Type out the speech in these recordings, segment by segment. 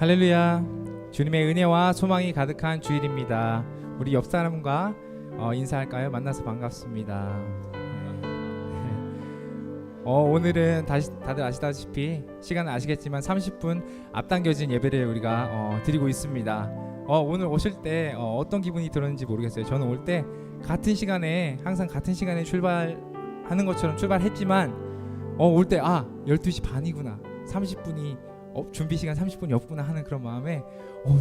할렐루야. 주님의 은혜와 소망이 가득한 주일입니다. 우리 옆 사람과 인사할까요? 만나서 반갑습니다. 오늘은 다들 아시다시피 시간은 아시겠지만 30분 앞당겨진 예배를 우리가 드리고 있습니다. 오늘 오실 때 어떤 기분이 들었는지 모르겠어요. 저는 올 때 항상 같은 시간에 출발하는 것처럼 출발했지만 올 때 12시 반이구나, 30분이 준비 시간 30분이 없구나 하는 그런 마음에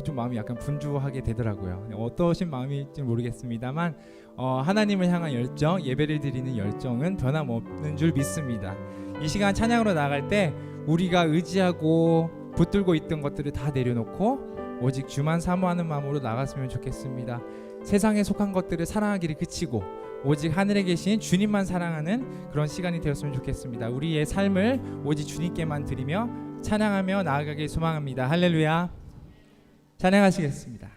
좀 마음이 약간 분주하게 되더라고요. 어떠신 마음일지 모르겠습니다만 하나님을 향한 열정, 예배를 드리는 열정은 변함없는 줄 믿습니다. 이 시간 찬양으로 나갈 때 우리가 의지하고 붙들고 있던 것들을 다 내려놓고 오직 주만 사모하는 마음으로 나갔으면 좋겠습니다. 세상에 속한 것들을 사랑하기를 그치고 오직 하늘에 계신 주님만 사랑하는 그런 시간이 되었으면 좋겠습니다. 우리의 삶을 오직 주님께만 드리며 찬양하며 나아가길 소망합니다. 할렐루야. 찬양하시겠습니다.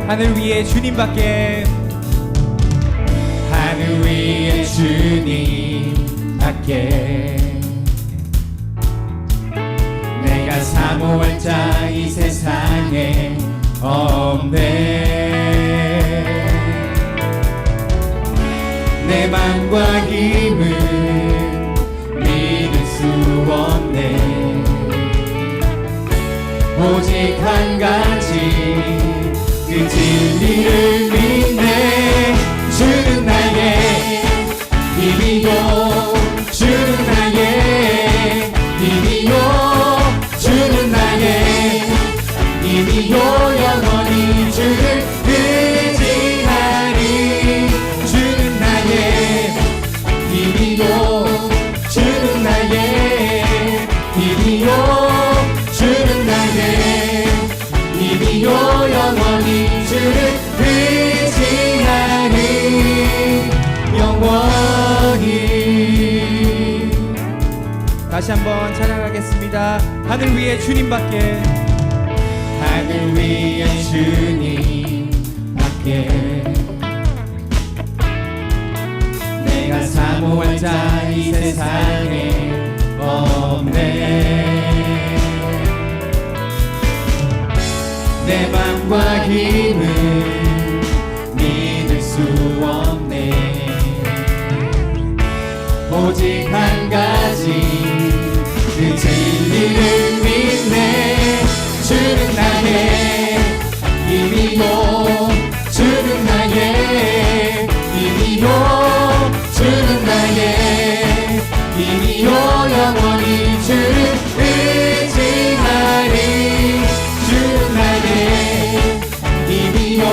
하늘 위에 주님밖에, 하늘 위에 주님밖에 내가 사모할 자 이 세상에 없네. 내 맘과 힘을 믿을 수 없네. 오직 한 가지 그 진리를 믿네. 주는 나의 힘이요, 주는 나의 힘이요, 주는 나의 힘이요, 영원히 주를 의지하리. 주는 나의 힘이요, 주는 나의 힘이요, 주는 나의 힘이요, 영원히 주를 의지하리. 영원히. 다시 한번 찬양하겠습니다. 하늘 위에 주님밖에, 하늘 위에 주님밖에 내가 사모할 자 이 세상에 없네. 내 맘과 힘을 믿을 수 없네. 오직 한 가지 그 진리를 믿네. 주는 나의 힘이요, 주는 나의 힘이요, 주는 나의 힘이요, 영원히 주를 의지하리. 주는 나의 힘이요,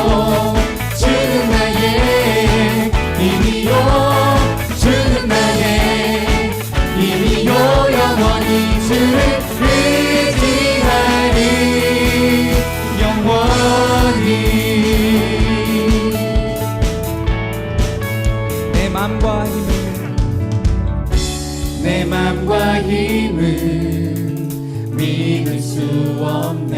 주는 나의 힘이요, 주는 나의 힘이요, 영원히 주를 의지하리. 영원히. 내 맘과 힘을 믿을 수 없네.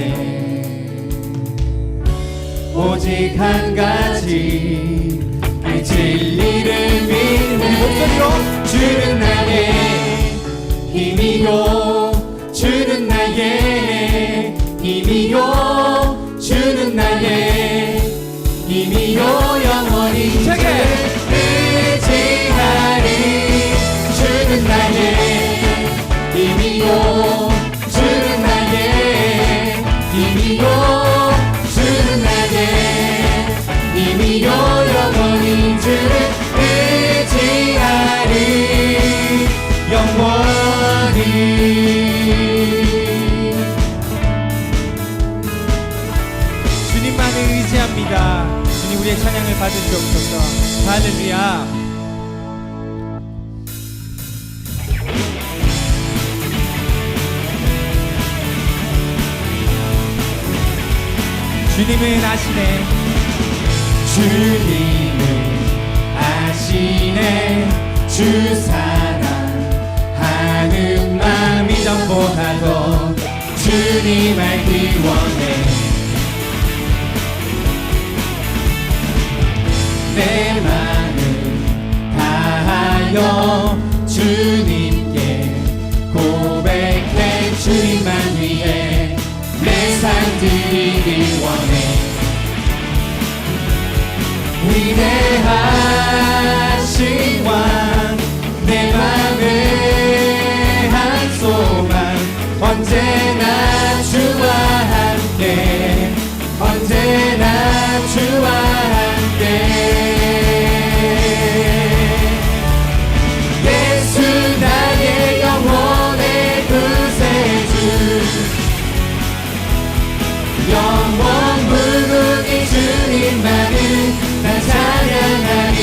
오직 한 가지 그 진리를 믿는 목소리로. 주는 나의 힘이요, 주는 나의 힘이요, 주는 나의 힘이요, 영원히 의지하리. 주는 나의 힘이요, 주는 나의 힘이요, 주는 나의 힘이요, 영원히 주를 의지하리. 영원히. 주님만을 의지합니다. 주님 우리의 찬양을 받으시옵소서. 할렐루야. 주님은 아시네. 주님은 아시네. 주 사랑하는 마음 이전보다도 주님 알기 원해. 내 마음 다하여 주님께 고백해 주님만 위해 내 삶 드리길 원해. 위대하신 왕 내 맘의 한 소망 언제나 주와 함께 언제나 주와 함께 예수 나의 영혼의 구세주 영원 무궁히 주님만을 나 찬양하리.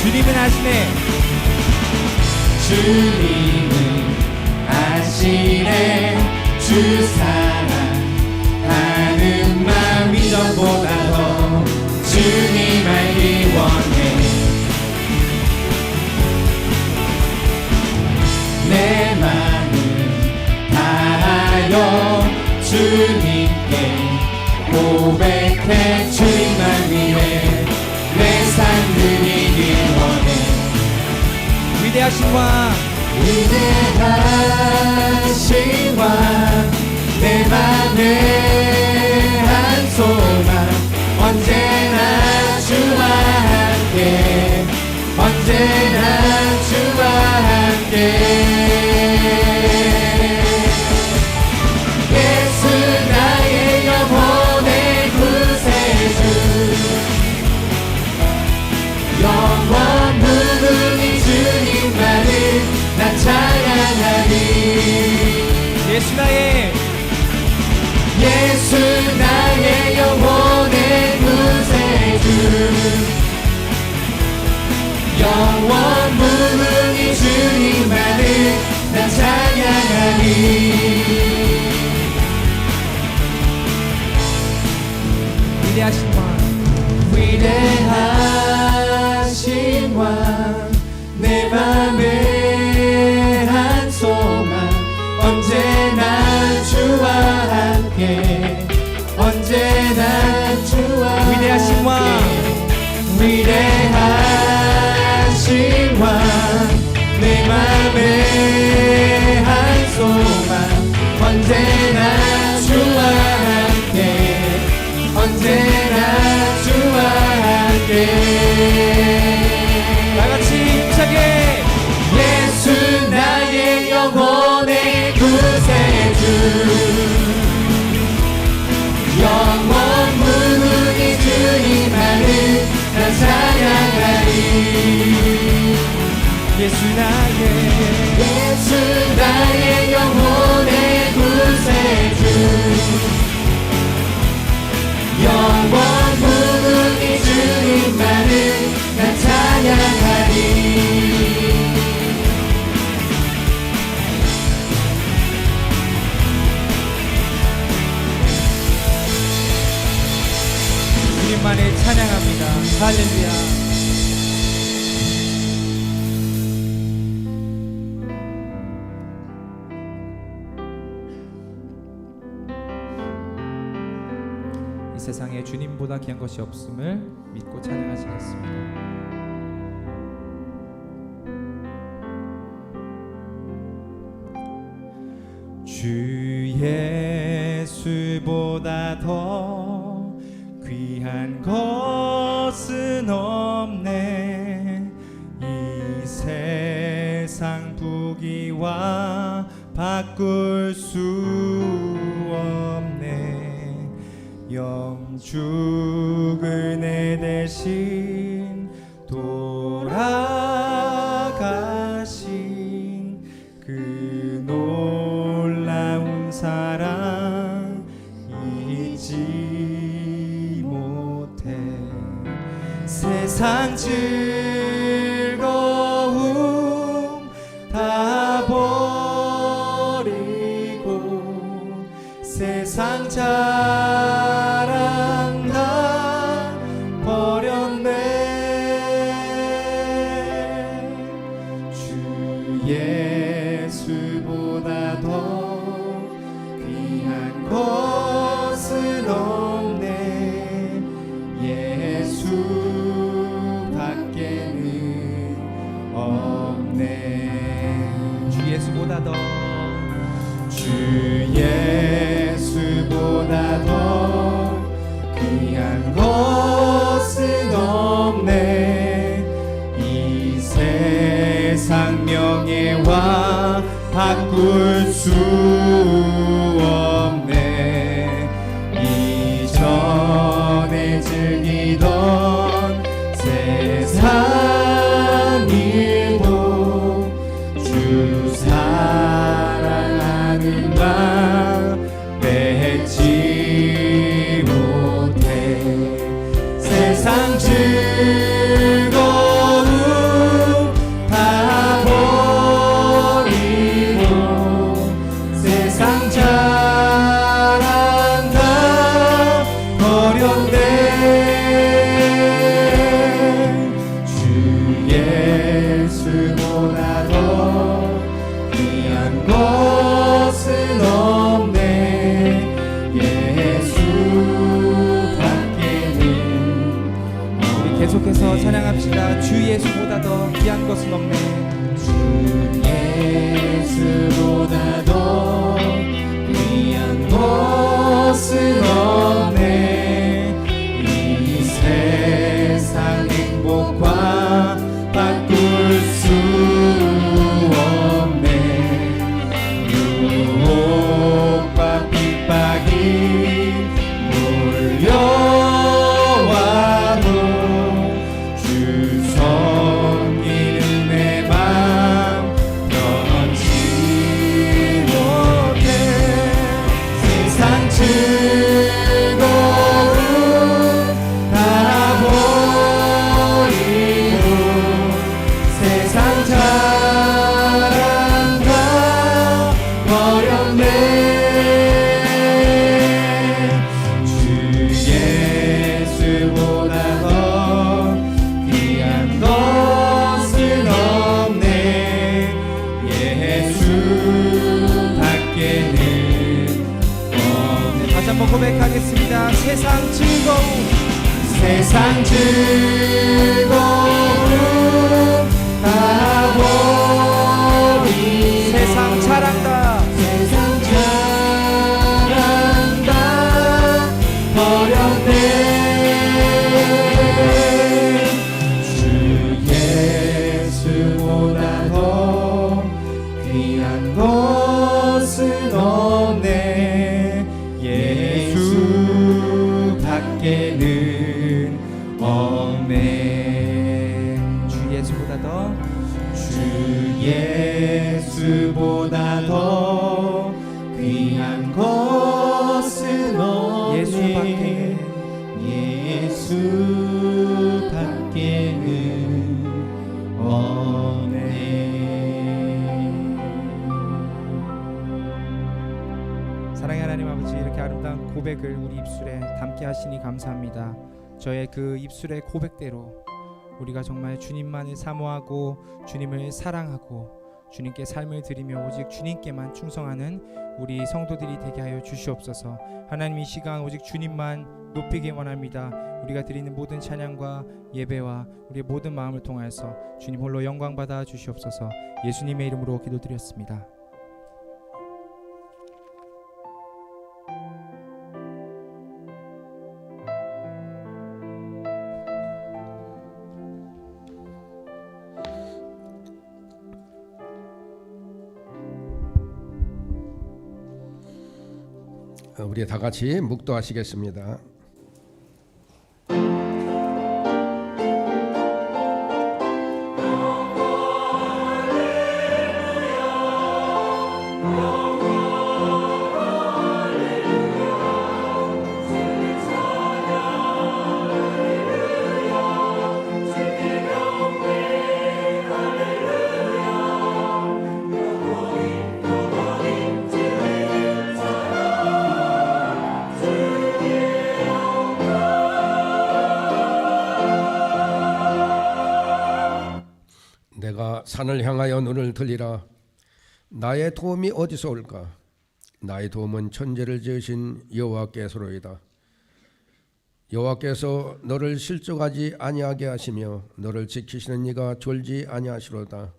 주님은 아시네. 주님은 아시네. 주 사랑하는 마음 이전보다도 주님 알기 원해. 내 마음 다하여 주님께 고백해 주님만 위해 내 삶 드리길 원해. 위대하신 왕 위대하신 왕 내 맘의 한 소망 언제나 주와 함께 언제나 주와 함께 예수 나의 영혼의 구세주 영원 무궁히 주님만을 나 찬양하리. 예수 나의 영혼의 구세주 영원 무궁히 주님만을 나 찬양하리. 위대하신 왕 위대하신 왕 내 맘의 한 소망 언제나 주와 함께 언제나 주와 위대하신 왕 위대하신 왕 내 맘의 한 소망 언제나 주와 함께 언제나 주와 함께 다같이 힘차게 예수 나의 영혼의 구세주 영원 무궁히 주님만을 나 찬양하리. 예수 나의 영혼의 구세주 영원 무궁히 주님만을 나 찬양하리. 주님만을 찬양합니다. 할렐루야. 이 세상에 주님보다 귀한 것이 없음을 믿고 찬양하시겠습니다. 주 예수보다 더 귀한 것은 없네. 이 세상 부귀와 바꿀 수 없네. 영죽을 내 대신 돌아가신 그 놀라운 사랑 잊지 못해. 세상 즐거움 다 버리고 세상 자랑 다 버렸네. 예수보다 더 귀한 것은 없네. 예수 밖에는 없네. 주 예수보다 더, 주 예수보다 더 귀한 것은 없네. 이 세상 명예와 바꿀 수 없네. 이전에 즐기던 세상 일도 주 사랑하는 맘 맺지 못해. 세상 즐거움 다 버리고 세상 자랑 다 버렸네. 주 예수보다 더 귀한 것은 없네. 예수 밖에는. 우리 계속해서 찬양합시다. 주 예수보다 더 귀한 것은 없네. 주 예수보다 더 귀한 것은 없네. 이 세상 행복과 바꿀 수 없네. 유혹과 핍박이 몰려와도 주 섬기는 내 맘 변치 못해. 세상 즐거움 다 버리고 세상 자랑 다 버렸네. 주 예수보다 더 귀한 것은 없네. 예수 밖에는 없네. 다시 한번 고백하겠습니다. 세상 즐거움, 세상 즐거움 다 버리고 세상 자랑다, 세상 자랑 다 버렸네. 주 예수보다 더 귀한 것은 없네. 예수 밖에는 없네. 주 예수보다 더, 주 예수보다 더 귀한 것은 없네. 예수 밖에는. 예수 밖에는 없네. 사랑의 하나님 아버지, 이렇게 아름다운 고백을 우리 입술에 담게 하시니 감사합니다. 저의 그 입술의 고백대로 우리가 정말 주님만을 사모하고 주님을 사랑하고 주님께 삶을 드리며 오직 주님께만 충성하는 우리 성도들이 되게 하여 주시옵소서. 하나님, 이 시간 오직 주님만 높이기 원합니다. 우리가 드리는 모든 찬양과 예배와 우리의 모든 마음을 통하여서 주님 홀로 영광 받아 주시옵소서. 예수님의 이름으로 기도드렸습니다. 우리 다 같이 묵도하시겠습니다. 내가 산을 향하여 눈을 들리라. 나의 도움이 어디서 올까? 나의 도움은 천지를 지으신 여호와께서로이다. 여호와께서 너를 실족하지 아니하게 하시며 너를 지키시는 이가 졸지 아니하시로다.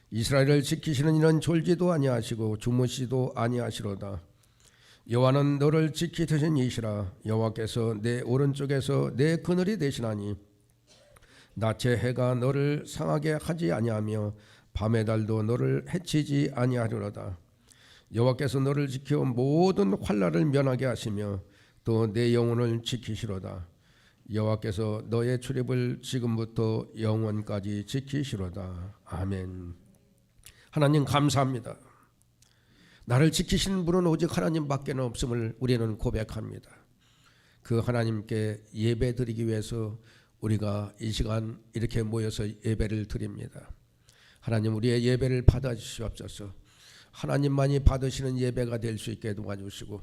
이스라엘을 지키시는 이는 졸지도 아니하시고 주무시도 아니하시로다. 여호와는 너를 지키시는 이시라. 여호와께서 내 오른쪽에서 내 그늘이 되시나니 낮의 해가 너를 상하게 하지 아니하며 밤의 달도 너를 해치지 아니하리로다. 여호와께서 너를 지켜 모든 환난을 면하게 하시며 또 내 영혼을 지키시로다. 여호와께서 너의 출입을 지금부터 영원까지 지키시로다. 아멘. 하나님 감사합니다. 나를 지키시는 분은 오직 하나님밖에 없음을 우리는 고백합니다. 그 하나님께 예배 드리기 위해서 우리가 이 시간 이렇게 모여서 예배를 드립니다. 하나님, 우리의 예배를 받아주시옵소서. 하나님만이 받으시는 예배가 될 수 있게 도와주시고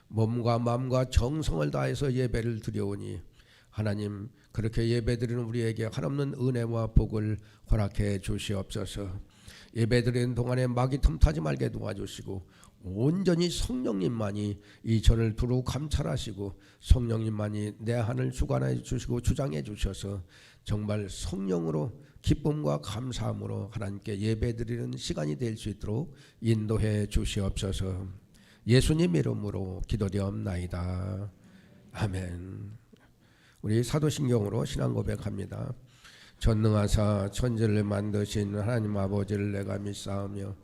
몸과 마음과 정성을 다해서 예배를 드려오니 하나님, 그렇게 예배드리는 우리에게 한없는 은혜와 복을 허락해 주시옵소서. 예배드리는 동안에 마귀 틈타지 말게 도와주시고 온전히 성령님만이 이 전을 두루 감찰하시고 성령님만이 내 한을 주관해 주시고 주장해 주셔서 정말 성령으로 기쁨과 감사함으로 하나님께 예배드리는 시간이 될 수 있도록 인도해 주시옵소서. 예수님 이름으로 기도드리옵나이다. 아멘. 우리 사도신경으로 신앙 고백합니다. 전능하사 천지를 만드신 하나님 아버지를 내가 믿사오며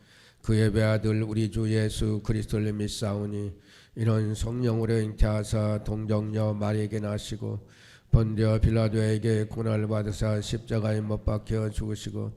그의 외아들 우리 주 예수 그리스도를 믿사오니 이는 성령으로 잉태하사 동정녀 마리에게 나시고 본디오 빌라도에게 고난을 받으사 십자가에 못 박혀 죽으시고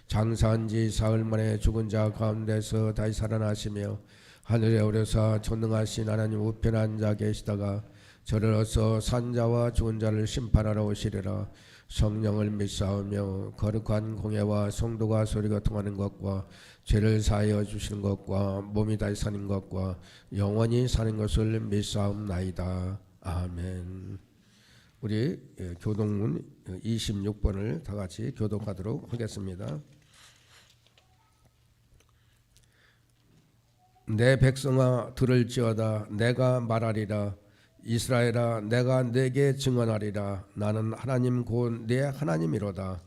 장사한 지 사흘 만에 죽은 자 가운데서 다시 살아나시며 하늘에 오르사 전능하신 하나님 우편에 앉아 계시다가 저리로서 산자와 죽은 자를 심판하러 오시리라. 성령을 믿사오며 거룩한 공예와 성도가 소리가 통하는 것과 죄를 사하여 주시는 것과 몸이 다시 사는 것과 영원히 사는 것을 믿사옵나이다. 아멘. 우리 교독문 26번을 다 같이 교독하도록 하겠습니다. 내 백성아 들을지어다. 내가 말하리라. 이스라엘아 내가 내게 증언하리라. 나는 하나님 곧 내 하나님이로다.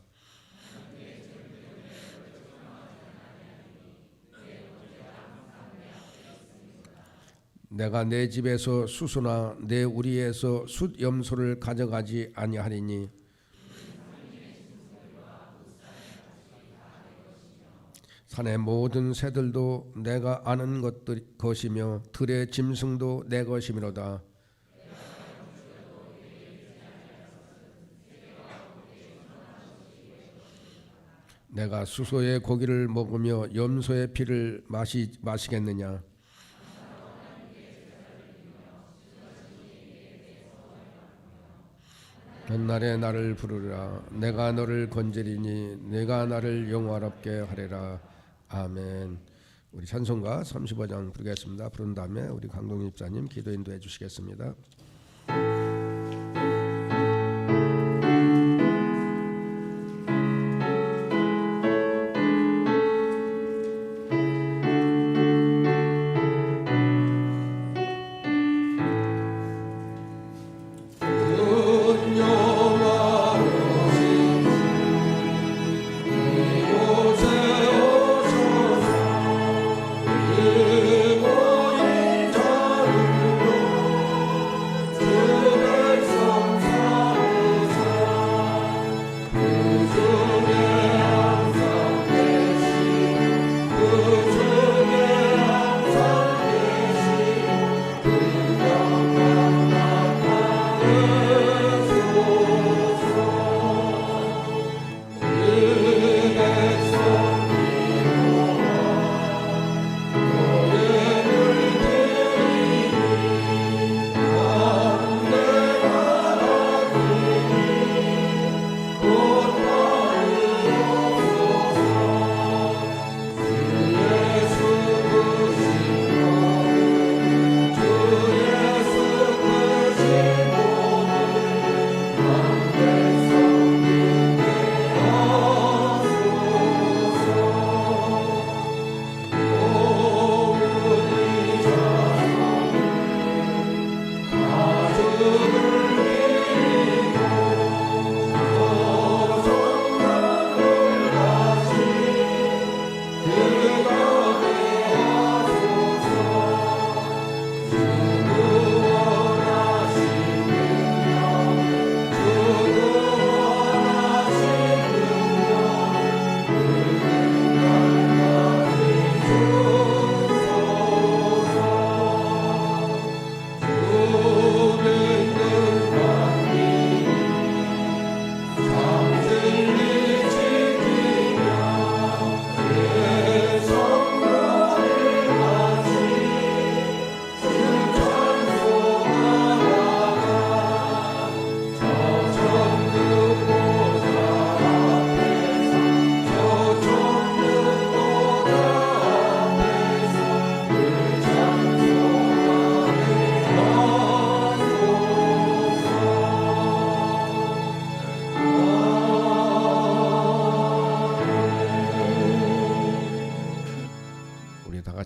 내가 내 집에서 수수나 내 우리에서 숫염소를 가져가지 아니하리니 산의 모든 새들도 내가 아는 것이며 들의 짐승도 내 것이미로다. 내가 수소의 고기를 먹으며 염소의 피를 마시겠느냐? 전날에 나를 부르라. 내가 너를 건지리니 내가 나를 영화롭게 하리라. 아멘. 우리 찬송가 35장 부르겠습니다. 부른 다음에 우리 강동희 집사님 기도 인도해 주시겠습니다.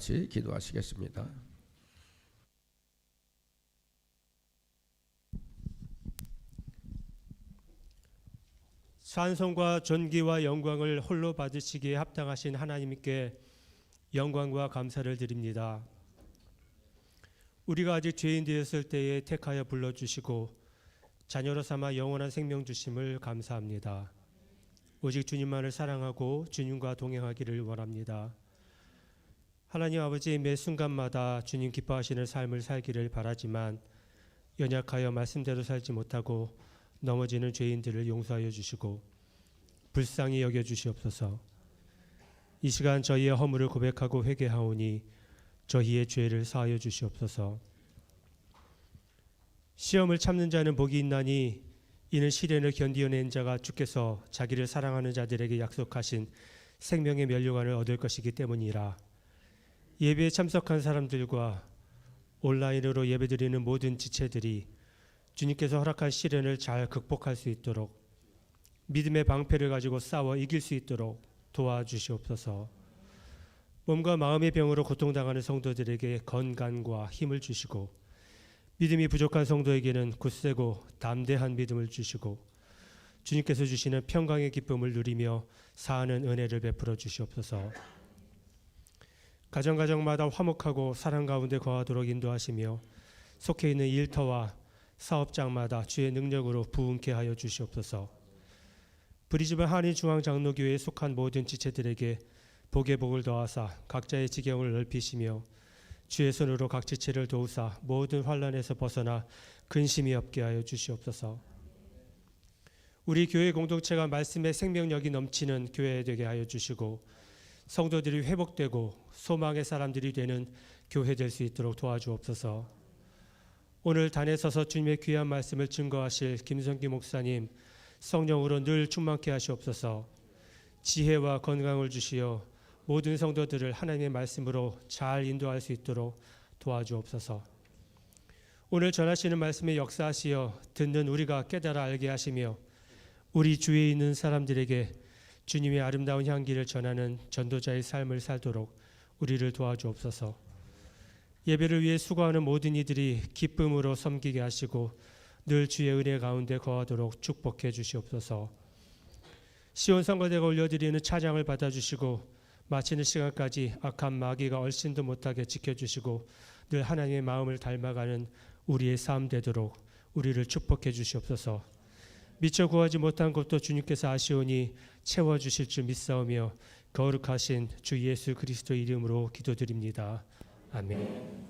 같이 기도하시겠습니다. 찬송과 존귀와 영광을 홀로 받으시기에 합당하신 하나님께 영광과 감사를 드립니다. 우리가 아직 죄인 되었을 때에 택하여 불러주시고 자녀로 삼아 영원한 생명 주심을 감사합니다. 오직 주님만을 사랑하고 주님과 동행하기를 원합니다. 하나님 아버지, 매 순간마다 주님 기뻐하시는 삶을 살기를 바라지만 연약하여 말씀대로 살지 못하고 넘어지는 죄인들을 용서하여 주시고 불쌍히 여겨 주시옵소서. 이 시간 저희의 허물을 고백하고 회개하오니 저희의 죄를 사하여 주시옵소서. 시험을 참는 자는 복이 있나니 이는 시련을 견디어낸 자가 주께서 자기를 사랑하는 자들에게 약속하신 생명의 면류관을 얻을 것이기 때문이라. 예배에 참석한 사람들과 온라인으로 예배드리는 모든 지체들이 주님께서 허락한 시련을 잘 극복할 수 있도록 믿음의 방패를 가지고 싸워 이길 수 있도록 도와주시옵소서. 몸과 마음의 병으로 고통당하는 성도들에게 건강과 힘을 주시고 믿음이 부족한 성도에게는 굳세고 담대한 믿음을 주시고 주님께서 주시는 평강의 기쁨을 누리며 사는 은혜를 베풀어 주시옵소서. 가정마다 화목하고 사랑 가운데 거하도록 인도하시며 속해 있는 일터와 사업장마다 주의 능력으로 부흥케 하여 주시옵소서. 브리즈번 한인중앙장로교회에 속한 모든 지체들에게 복의 복을 더하사 각자의 지경을 넓히시며 주의 손으로 각 지체를 도우사 모든 환난에서 벗어나 근심이 없게 하여 주시옵소서. 우리 교회 공동체가 말씀의 생명력이 넘치는 교회 되게 하여 주시고 성도들이 회복되고 소망의 사람들이 되는 교회 될 수 있도록 도와주옵소서. 오늘 단에 서서 주님의 귀한 말씀을 증거하실 김성기 목사님 성령으로 늘 충만케 하시옵소서. 지혜와 건강을 주시어 모든 성도들을 하나님의 말씀으로 잘 인도할 수 있도록 도와주옵소서. 오늘 전하시는 말씀에 역사하시어 듣는 우리가 깨달아 알게 하시며 우리 주위에 있는 사람들에게 주님의 아름다운 향기를 전하는 전도자의 삶을 살도록 우리를 도와주옵소서. 예배를 위해 수고하는 모든 이들이 기쁨으로 섬기게 하시고 늘 주의 은혜 가운데 거하도록 축복해 주시옵소서. 시온 성가대가 올려드리는 찬양을 받아주시고 마치는 시간까지 악한 마귀가 얼씬도 못하게 지켜주시고 늘 하나님의 마음을 닮아가는 우리의 삶 되도록 우리를 축복해 주시옵소서. 미처 구하지 못한 것도 주님께서 아시오니 채워주실 줄 믿사오며 거룩하신 주 예수 그리스도 이름으로 기도드립니다. 아멘. 아멘.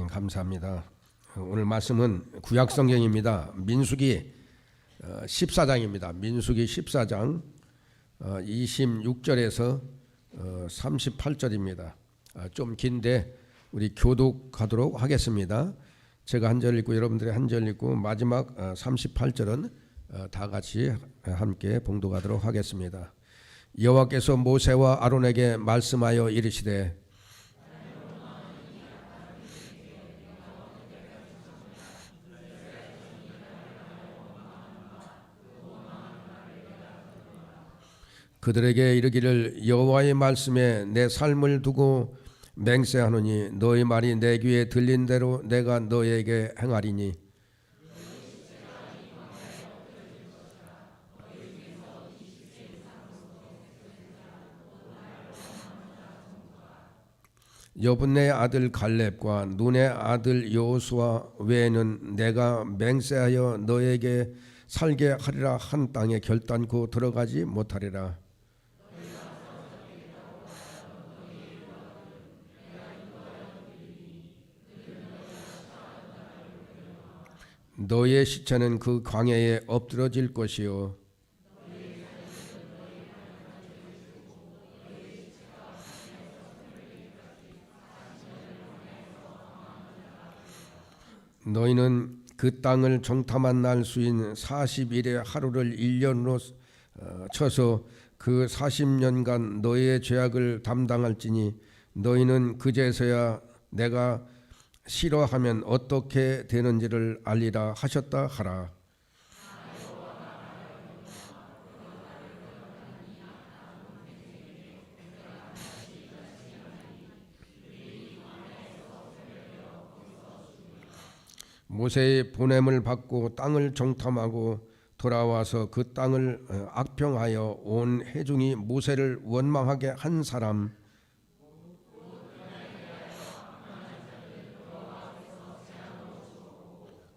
감사합니다. 오늘 말씀은 구약 성경입니다. 민수기 14장입니다. 민수기 14장 26절에서 38절입니다. 좀 긴데 우리 교독하도록 하겠습니다. 제가 한 절 읽고 여러분들이 한 절 읽고 마지막 38절은 다 같이 함께 봉독하도록 하겠습니다. 여호와께서 모세와 아론에게 말씀하여 이르시되 그들에게 이르기를 여호와의 말씀에 내 삶을 두고 맹세하노니 너희 말이 내 귀에 들린 대로 내가 너에게 행하리니 여분의 아들 갈렙과 눈의 아들 여호수아 외에는 내가 맹세하여 너에게 살게 하리라 한 땅에 결단코 들어가지 못하리라. 너의 시체는 그 광야에 엎드러질 것이요 너희는 그 땅을 정탐한 날 수인 40일의 하루를 1년으로 쳐서 그 40년간 너희의 죄악을 담당할지니 너희는 그제서야 내가 싫어하면 어떻게 되는지를 알리라 하셨다 하라. 모세의 보냄을 받고 땅을 정탐하고 돌아와서 그 땅을 악평하여 온 회중이 모세를 원망하게 한 사람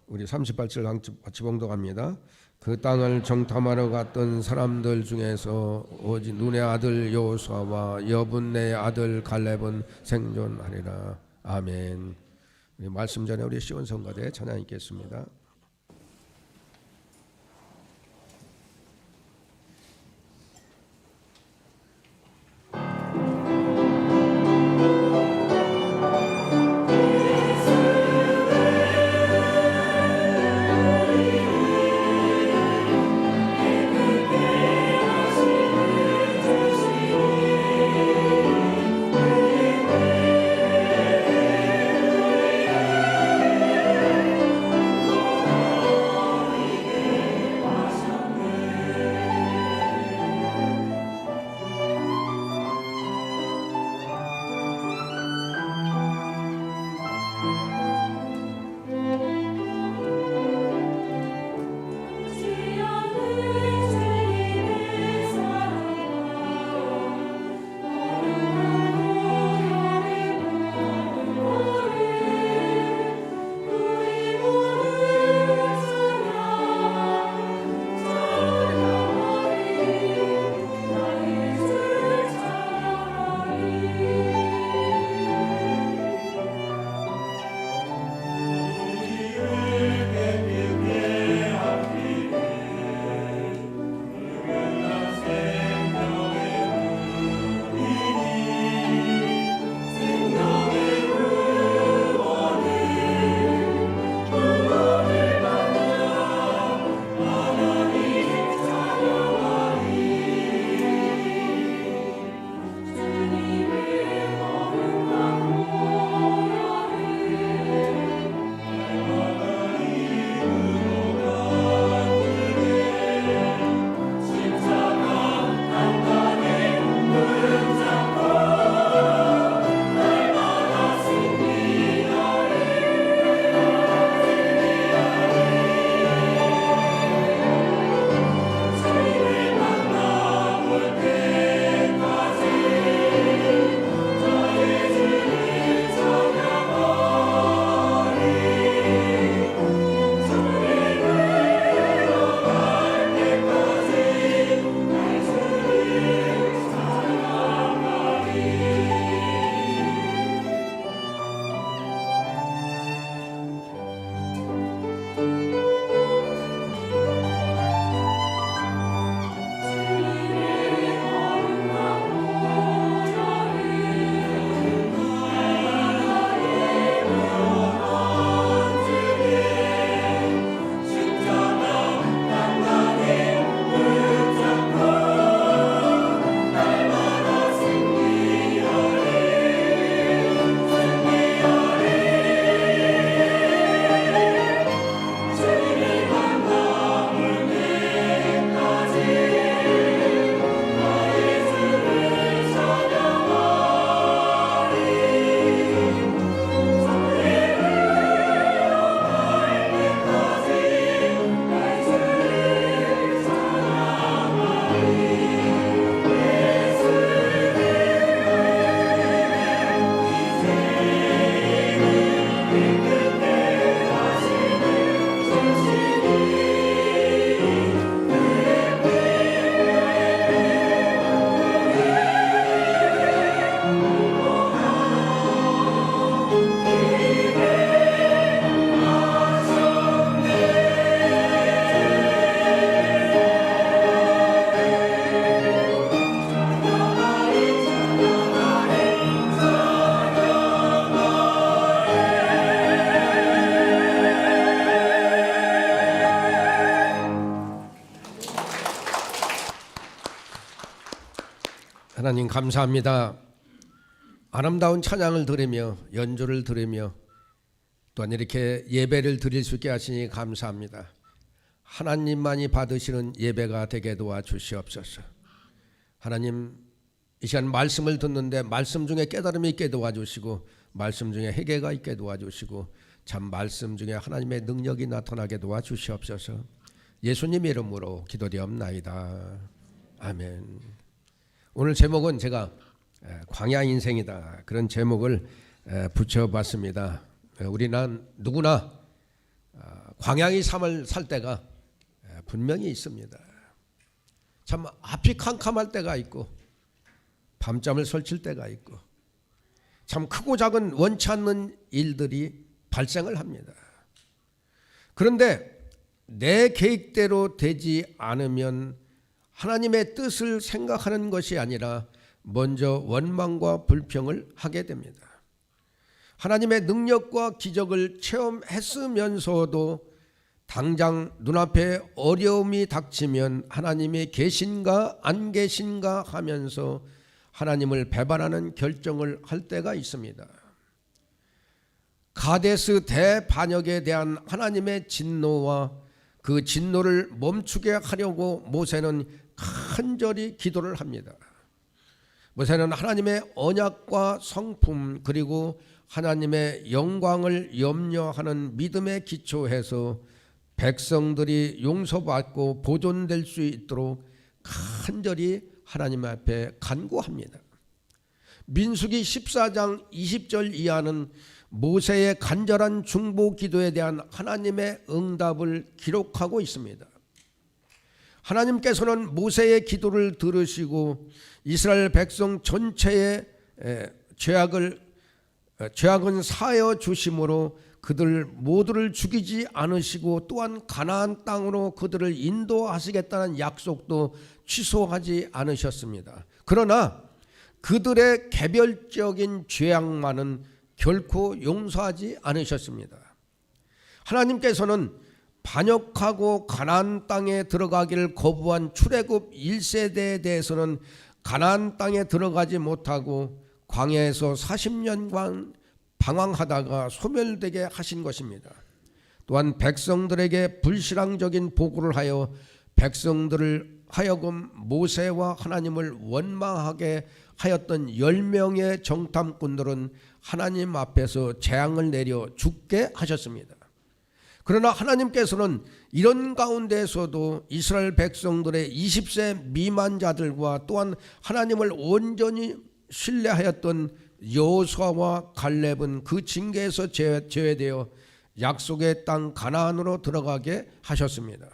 우리 38절 같이 봉독합니다. 그 땅을 정탐하러 갔던 사람들 중에서 오직 눈의 아들 여호수아와 여분의 아들 갈렙은 생존하리라. 아멘. 말씀 전에 우리 시온 성가대 찬양 있겠습니다. 하나님 감사합니다. 아름다운 찬양을 들으며 연주를 들으며 또한 이렇게 예배를 드릴 수 있게 하시니 감사합니다. 하나님만이 받으시는 예배가 되게 도와주시옵소서. 하나님, 이 시간 말씀을 듣는데 말씀 중에 깨달음이 있게 도와주시고 말씀 중에 회개가 있게 도와주시고 참 말씀 중에 하나님의 능력이 나타나게 도와주시옵소서. 예수님 이름으로 기도드리옵나이다. 아멘. 오늘 제목은 제가 광야 인생이다, 그런 제목을 붙여봤습니다. 우리는 누구나 광야의 삶을 살 때가 분명히 있습니다. 참 앞이 캄캄할 때가 있고 밤잠을 설칠 때가 있고 참 크고 작은 원치 않는 일들이 발생을 합니다. 그런데 내 계획대로 되지 않으면 하나님의 뜻을 생각하는 것이 아니라 먼저 원망과 불평을 하게 됩니다. 하나님의 능력과 기적을 체험했으면서도 당장 눈앞에 어려움이 닥치면 하나님이 계신가 안 계신가 하면서 하나님을 배반하는 결정을 할 때가 있습니다. 가데스 대반역에 대한 하나님의 진노와 그 진노를 멈추게 하려고 모세는 간절히 기도를 합니다. 모세는 하나님의 언약과 성품 그리고 하나님의 영광을 염려하는 믿음에 기초해서 백성들이 용서받고 보존될 수 있도록 간절히 하나님 앞에 간구합니다. 민수기 14장 20절 이하는 모세의 간절한 중보 기도에 대한 하나님의 응답을 기록하고 있습니다. 하나님께서는 모세의 기도를 들으시고 이스라엘 백성 전체의 죄악은 사하여 주심으로 그들 모두를 죽이지 않으시고 또한 가나안 땅으로 그들을 인도하시겠다는 약속도 취소하지 않으셨습니다. 그러나 그들의 개별적인 죄악만은 결코 용서하지 않으셨습니다. 하나님께서는 반역하고 가나안 땅에 들어가기를 거부한 출애굽 1세대에 대해서는 가나안 땅에 들어가지 못하고 광야에서 40년간 방황하다가 소멸되게 하신 것입니다. 또한 백성들에게 불신앙적인 보고를 하여 백성들을 하여금 모세와 하나님을 원망하게 하였던 10명의 정탐꾼들은 하나님 앞에서 재앙을 내려 죽게 하셨습니다. 그러나 하나님께서는 이런 가운데에서도 이스라엘 백성들의 20세 미만자들과 또한 하나님을 온전히 신뢰하였던 여호수아와 갈렙은 그 징계에서 제외되어 약속의 땅 가나안으로 들어가게 하셨습니다.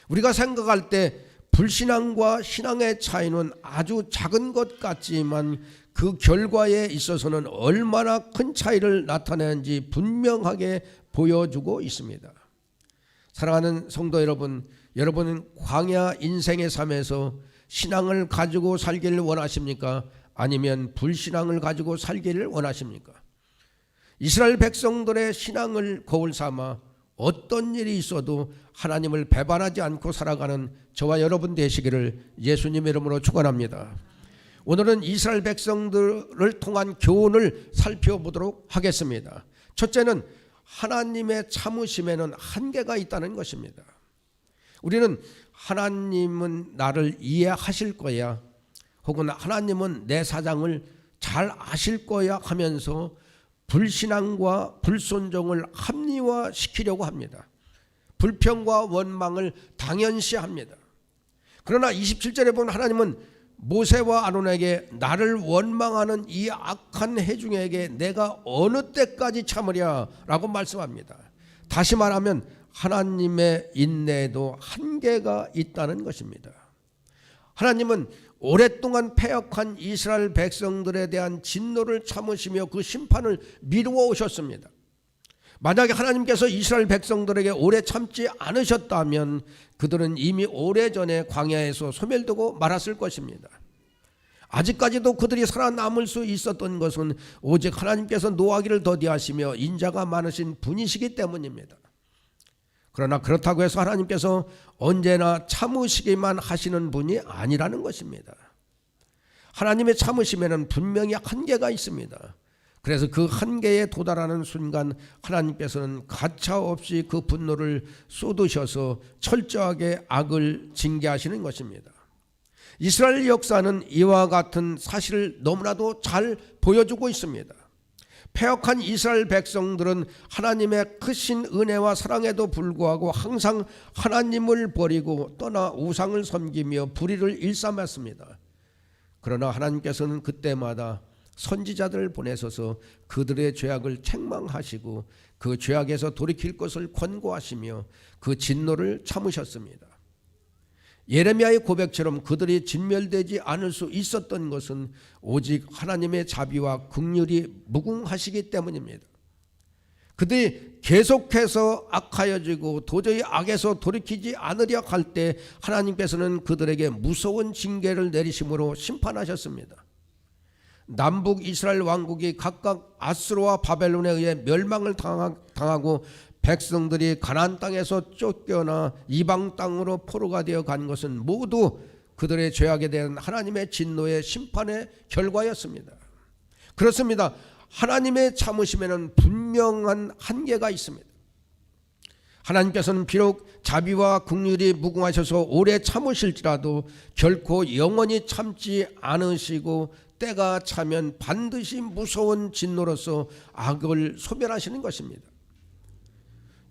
우리가 생각할 때 불신앙과 신앙의 차이는 아주 작은 것 같지만 그 결과에 있어서는 얼마나 큰 차이를 나타내는지 분명하게 보여주고 있습니다. 사랑하는 성도 여러분, 여러분은 광야 인생의 삶에서 신앙을 가지고 살기를 원하십니까? 아니면 불신앙을 가지고 살기를 원하십니까? 이스라엘 백성들의 신앙을 거울 삼아 어떤 일이 있어도 하나님을 배반하지 않고 살아가는 저와 여러분 되시기를 예수님 이름으로 축원합니다. 오늘은 이스라엘 백성들을 통한 교훈을 살펴보도록 하겠습니다. 첫째는 하나님의 참으심에는 한계가 있다는 것입니다. 우리는 하나님은 나를 이해하실 거야, 혹은 하나님은 내 사정을 잘 아실 거야 하면서 불신앙과 불순종을 합리화시키려고 합니다. 불평과 원망을 당연시합니다. 그러나 27절에 보면 하나님은 모세와 아론에게 나를 원망하는 이 악한 회중에게 내가 어느 때까지 참으랴 라고 말씀합니다. 다시 말하면 하나님의 인내에도 한계가 있다는 것입니다. 하나님은 오랫동안 패역한 이스라엘 백성들에 대한 진노를 참으시며 그 심판을 미루어 오셨습니다. 만약에 하나님께서 이스라엘 백성들에게 오래 참지 않으셨다면 그들은 이미 오래전에 광야에서 소멸되고 말았을 것입니다. 아직까지도 그들이 살아남을 수 있었던 것은 오직 하나님께서 노하기를 더디하시며 인자가 많으신 분이시기 때문입니다. 그러나 그렇다고 해서 하나님께서 언제나 참으시기만 하시는 분이 아니라는 것입니다. 하나님의 참으심에는 분명히 한계가 있습니다. 그래서 그 한계에 도달하는 순간 하나님께서는 가차없이 그 분노를 쏟으셔서 철저하게 악을 징계하시는 것입니다. 이스라엘 역사는 이와 같은 사실을 너무나도 잘 보여주고 있습니다. 패역한 이스라엘 백성들은 하나님의 크신 은혜와 사랑에도 불구하고 항상 하나님을 버리고 떠나 우상을 섬기며 불의를 일삼았습니다. 그러나 하나님께서는 그때마다 선지자들을 보내셔서 그들의 죄악을 책망하시고 그 죄악에서 돌이킬 것을 권고하시며 그 진노를 참으셨습니다. 예레미야의 고백처럼 그들이 진멸되지 않을 수 있었던 것은 오직 하나님의 자비와 긍휼이 무궁하시기 때문입니다. 그들이 계속해서 악하여지고 도저히 악에서 돌이키지 않으려 할 때 하나님께서는 그들에게 무서운 징계를 내리심으로 심판하셨습니다. 남북 이스라엘 왕국이 각각 아수르와 바벨론에 의해 멸망을 당하고 백성들이 가나안 땅에서 쫓겨나 이방 땅으로 포로가 되어 간 것은 모두 그들의 죄악에 대한 하나님의 진노의 심판의 결과였습니다. 그렇습니다. 하나님의 참으심에는 분명한 한계가 있습니다. 하나님께서는 비록 자비와 긍휼이 무궁하셔서 오래 참으실지라도 결코 영원히 참지 않으시고 때가 차면 반드시 무서운 진노로서 악을 소멸하시는 것입니다.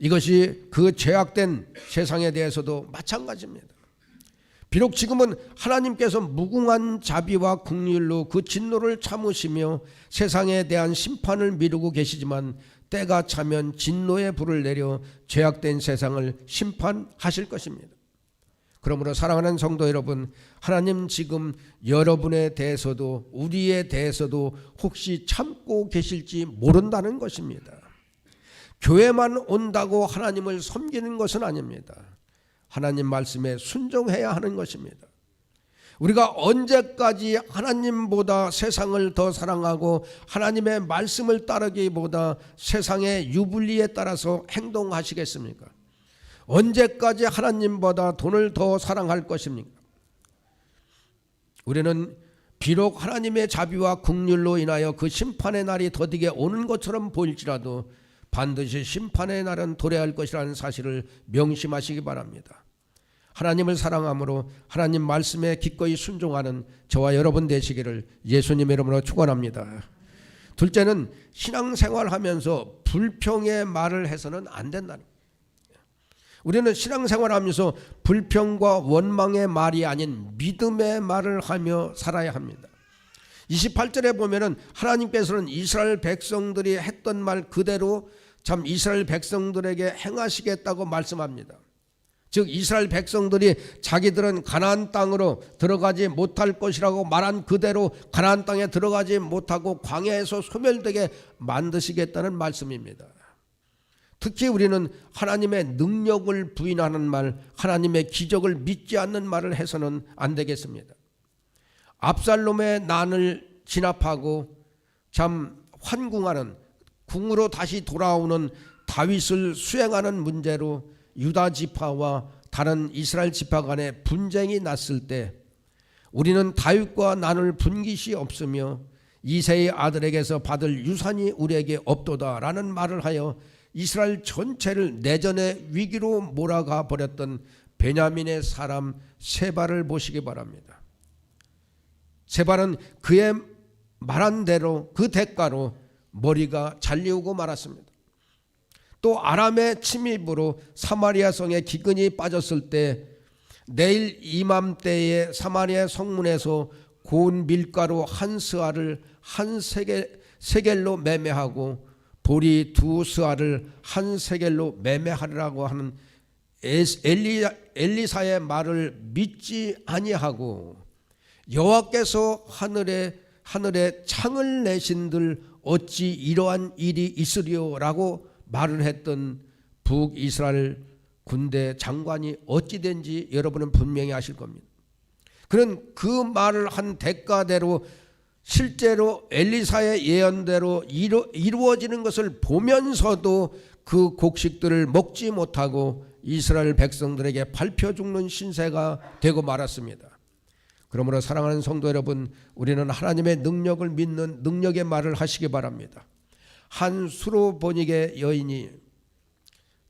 이것이 그 죄악된 세상에 대해서도 마찬가지입니다. 비록 지금은 하나님께서 무궁한 자비와 긍휼로 그 진노를 참으시며 세상에 대한 심판을 미루고 계시지만 때가 차면 진노의 불을 내려 죄악된 세상을 심판하실 것입니다. 그러므로 사랑하는 성도 여러분, 하나님 지금 여러분에 대해서도 우리에 대해서도 혹시 참고 계실지 모른다는 것입니다. 교회만 온다고 하나님을 섬기는 것은 아닙니다. 하나님 말씀에 순종해야 하는 것입니다. 우리가 언제까지 하나님보다 세상을 더 사랑하고 하나님의 말씀을 따르기보다 세상의 유불리에 따라서 행동하시겠습니까? 언제까지 하나님보다 돈을 더 사랑할 것입니까? 우리는 비록 하나님의 자비와 긍휼로 인하여 그 심판의 날이 더디게 오는 것처럼 보일지라도 반드시 심판의 날은 도래할 것이라는 사실을 명심하시기 바랍니다. 하나님을 사랑함으로 하나님 말씀에 기꺼이 순종하는 저와 여러분 되시기를 예수님의 이름으로 축원합니다. 둘째는 신앙생활하면서 불평의 말을 해서는 안 된다는 거예요. 우리는 신앙생활하면서 불평과 원망의 말이 아닌 믿음의 말을 하며 살아야 합니다. 28절에 보면은 하나님께서는 이스라엘 백성들이 했던 말 그대로 참 이스라엘 백성들에게 행하시겠다고 말씀합니다. 즉 이스라엘 백성들이 자기들은 가나안 땅으로 들어가지 못할 것이라고 말한 그대로 가나안 땅에 들어가지 못하고 광야에서 소멸되게 만드시겠다는 말씀입니다. 특히 우리는 하나님의 능력을 부인하는 말, 하나님의 기적을 믿지 않는 말을 해서는 안 되겠습니다. 압살롬의 난을 진압하고 참 환궁하는 궁으로 다시 돌아오는 다윗을 수행하는 문제로 유다 지파와 다른 이스라엘 지파 간에 분쟁이 났을 때 우리는 다윗과 나눌 분깃이 없으며 이새의 아들에게서 받을 유산이 우리에게 없도다라는 말을 하여 이스라엘 전체를 내전의 위기로 몰아가 버렸던 베냐민의 사람 세바를 보시기 바랍니다. 세바는 그의 말한 대로 그 대가로 머리가 잘리우고 말았습니다. 또 아람의 침입으로 사마리아 성에 기근이 빠졌을 때 내일 이맘때에 사마리아 성문에서 고운 밀가루 한 스아를 한 세겔로 매매하고 보리 두 스아를 한 세겔로 매매하라고 하는 엘리사의 말을 믿지 아니하고 여호와께서 하늘에 창을 내신들 어찌 이러한 일이 있으리요라고 말을 했던 북이스라엘 군대 장관이 어찌 된지 여러분은 분명히 아실 겁니다. 그는 그 말을 한 대가대로 실제로 엘리사의 예언대로 이루어지는 것을 보면서도 그 곡식들을 먹지 못하고 이스라엘 백성들에게 밟혀 죽는 신세가 되고 말았습니다. 그러므로 사랑하는 성도 여러분, 우리는 하나님의 능력을 믿는 능력의 말을 하시기 바랍니다. 한 수로보닉의 여인이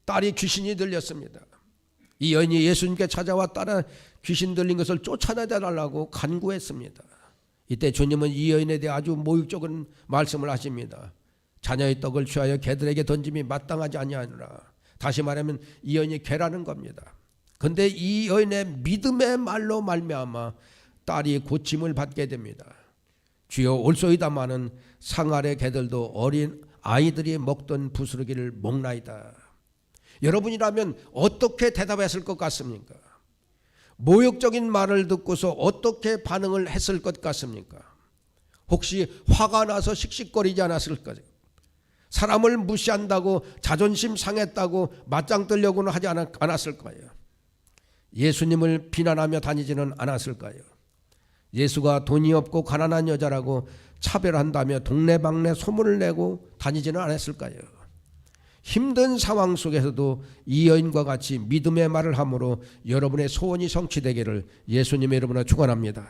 딸이 귀신이 들렸습니다. 이 여인이 예수님께 찾아와 딸의 귀신 들린 것을 쫓아내달라고 간구했습니다. 이때 주님은 이 여인에 대해 아주 모욕적인 말씀을 하십니다. 자녀의 떡을 취하여 개들에게 던짐이 마땅하지 아니하노라. 다시 말하면 이 여인이 개라는 겁니다. 그런데 이 여인의 믿음의 말로 말미암아 딸이 고침을 받게 됩니다. 주여 올소이다마는 상 아래 개들도 어린 아이들이 먹던 부스러기를 먹나이다. 여러분이라면 어떻게 대답했을 것 같습니까? 모욕적인 말을 듣고서 어떻게 반응을 했을 것 같습니까? 혹시 화가 나서 씩씩거리지 않았을까요? 사람을 무시한다고 자존심 상했다고 맞짱 뜨려고는 하지 않았을까요? 예수님을 비난하며 다니지는 않았을까요? 예수가 돈이 없고 가난한 여자라고 차별한다며 동네방네 소문을 내고 다니지는 않았을까요? 힘든 상황 속에서도 이 여인과 같이 믿음의 말을 함으로 여러분의 소원이 성취되기를 예수님의 이름으로 축원합니다.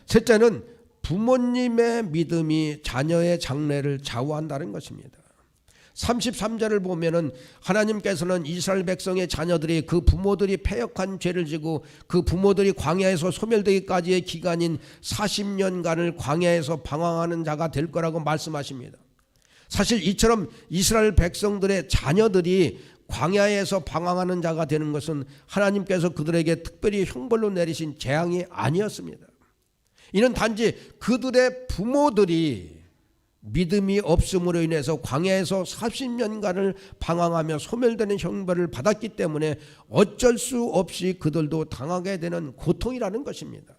셋째는 부모님의 믿음이 자녀의 장래를 좌우한다는 것입니다. 33절을 보면은 하나님께서는 이스라엘 백성의 자녀들이 그 부모들이 패역한 죄를 지고 그 부모들이 광야에서 소멸되기까지의 기간인 40년간을 광야에서 방황하는 자가 될 거라고 말씀하십니다. 사실 이처럼 이스라엘 백성들의 자녀들이 광야에서 방황하는 자가 되는 것은 하나님께서 그들에게 특별히 형벌로 내리신 재앙이 아니었습니다. 이는 단지 그들의 부모들이 믿음이 없음으로 인해서 광야에서 40년간을 방황하며 소멸되는 형벌을 받았기 때문에 어쩔 수 없이 그들도 당하게 되는 고통이라는 것입니다.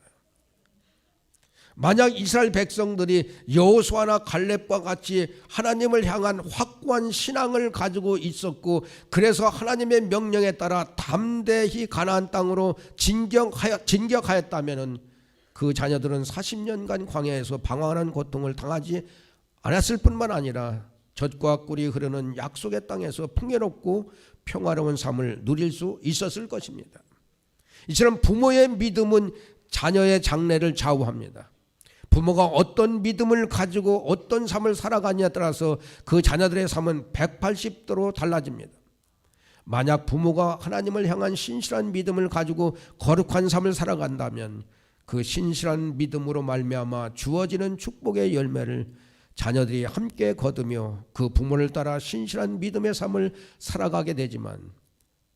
만약 이스라엘 백성들이 여호수아나 갈렙과 같이 하나님을 향한 확고한 신앙을 가지고 있었고 그래서 하나님의 명령에 따라 담대히 가나안 땅으로 진격하였다면 그 자녀들은 40년간 광야에서 방황하는 고통을 당하지 않았을 뿐만 아니라 젖과 꿀이 흐르는 약속의 땅에서 풍요롭고 평화로운 삶을 누릴 수 있었을 것입니다. 이처럼 부모의 믿음은 자녀의 장래를 좌우합니다. 부모가 어떤 믿음을 가지고 어떤 삶을 살아가느냐에 따라서 그 자녀들의 삶은 180도로 달라집니다. 만약 부모가 하나님을 향한 신실한 믿음을 가지고 거룩한 삶을 살아간다면 그 신실한 믿음으로 말미암아 주어지는 축복의 열매를 자녀들이 함께 거두며 그 부모를 따라 신실한 믿음의 삶을 살아가게 되지만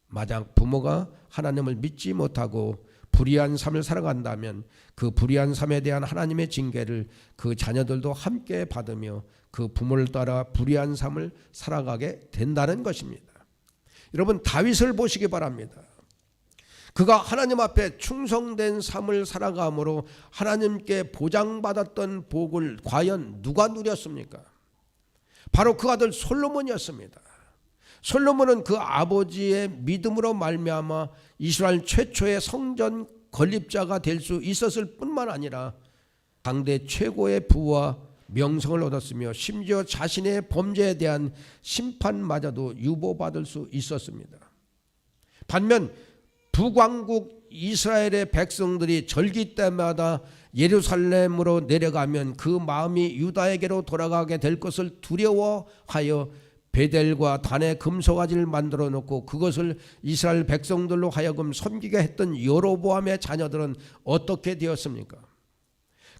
만약 부모가 하나님을 믿지 못하고 불의한 삶을 살아간다면 그 불의한 삶에 대한 하나님의 징계를 그 자녀들도 함께 받으며 그 부모를 따라 불의한 삶을 살아가게 된다는 것입니다. 여러분 다윗을 보시기 바랍니다. 그가 하나님 앞에 충성된 삶을 살아감으로 하나님께 보장받았던 복을 과연 누가 누렸습니까? 바로 그 아들 솔로몬이었습니다. 솔로몬은 그 아버지의 믿음으로 말미암아 이스라엘 최초의 성전 건립자가 될 수 있었을 뿐만 아니라 당대 최고의 부와 명성을 얻었으며 심지어 자신의 범죄에 대한 심판마저도 유보받을 수 있었습니다. 반면 북왕국 이스라엘의 백성들이 절기 때마다 예루살렘으로 내려가면 그 마음이 유다에게로 돌아가게 될 것을 두려워하여 베델과 단의 금송아지를 만들어 놓고 그것을 이스라엘 백성들로 하여금 섬기게 했던 여로보암의 자녀들은 어떻게 되었습니까?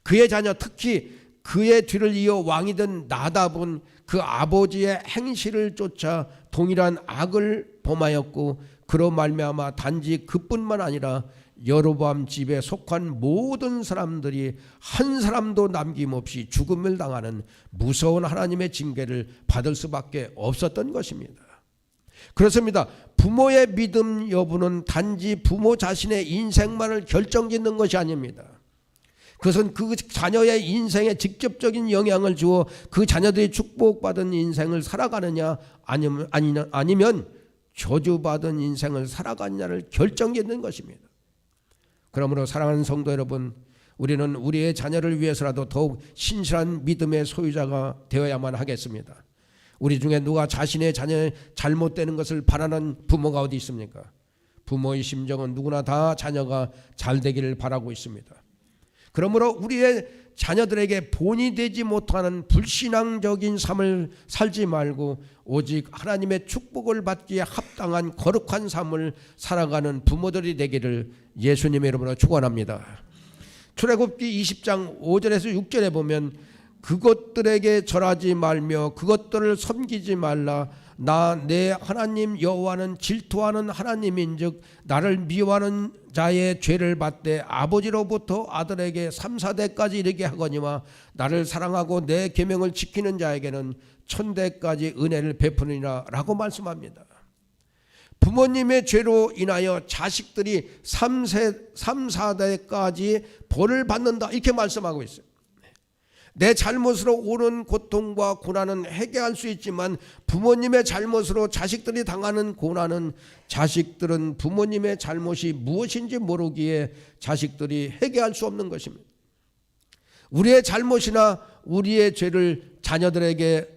그의 자녀 특히 그의 뒤를 이어 왕이 된 나답은 그 아버지의 행실을 쫓아 동일한 악을 범하였고 그로 말미암아 단지 그뿐만 아니라 여로보암 집에 속한 모든 사람들이 한 사람도 남김없이 죽음을 당하는 무서운 하나님의 징계를 받을 수밖에 없었던 것입니다. 그렇습니다. 부모의 믿음 여부는 단지 부모 자신의 인생만을 결정짓는 것이 아닙니다. 그것은 그 자녀의 인생에 직접적인 영향을 주어 그 자녀들이 축복받은 인생을 살아가느냐 아니면 저주받은 인생을 살아가느냐를 결정짓는 것입니다. 그러므로 사랑하는 성도 여러분, 우리는 우리의 자녀를 위해서라도 더욱 신실한 믿음의 소유자가 되어야만 하겠습니다. 우리 중에 누가 자신의 자녀의 잘못되는 것을 바라는 부모가 어디 있습니까? 부모의 심정은 누구나 다 자녀가 잘 되기를 바라고 있습니다. 그러므로 우리의 자녀들에게 본이 되지 못하는 불신앙적인 삶을 살지 말고 오직 하나님의 축복을 받기에 합당한 거룩한 삶을 살아가는 부모들이 되기를 예수님의 이름으로 축원합니다. 출애굽기 20장 5절에서 6절에 보면 그것들에게 절하지 말며 그것들을 섬기지 말라. 나 내 하나님 여호와는 질투하는 하나님인즉 나를 미워하는 자의 죄를 받되 아버지로부터 아들에게 3, 4대까지 이르게 하거니와 나를 사랑하고 내 계명을 지키는 자에게는 1000대까지 은혜를 베푸느니라 라고 말씀합니다. 부모님의 죄로 인하여 자식들이 3, 4대까지 벌을 받는다 이렇게 말씀하고 있어요. 내 잘못으로 오는 고통과 고난은 해결할 수 있지만 부모님의 잘못으로 자식들이 당하는 고난은 자식들은 부모님의 잘못이 무엇인지 모르기에 자식들이 해결할 수 없는 것입니다. 우리의 잘못이나 우리의 죄를 자녀들에게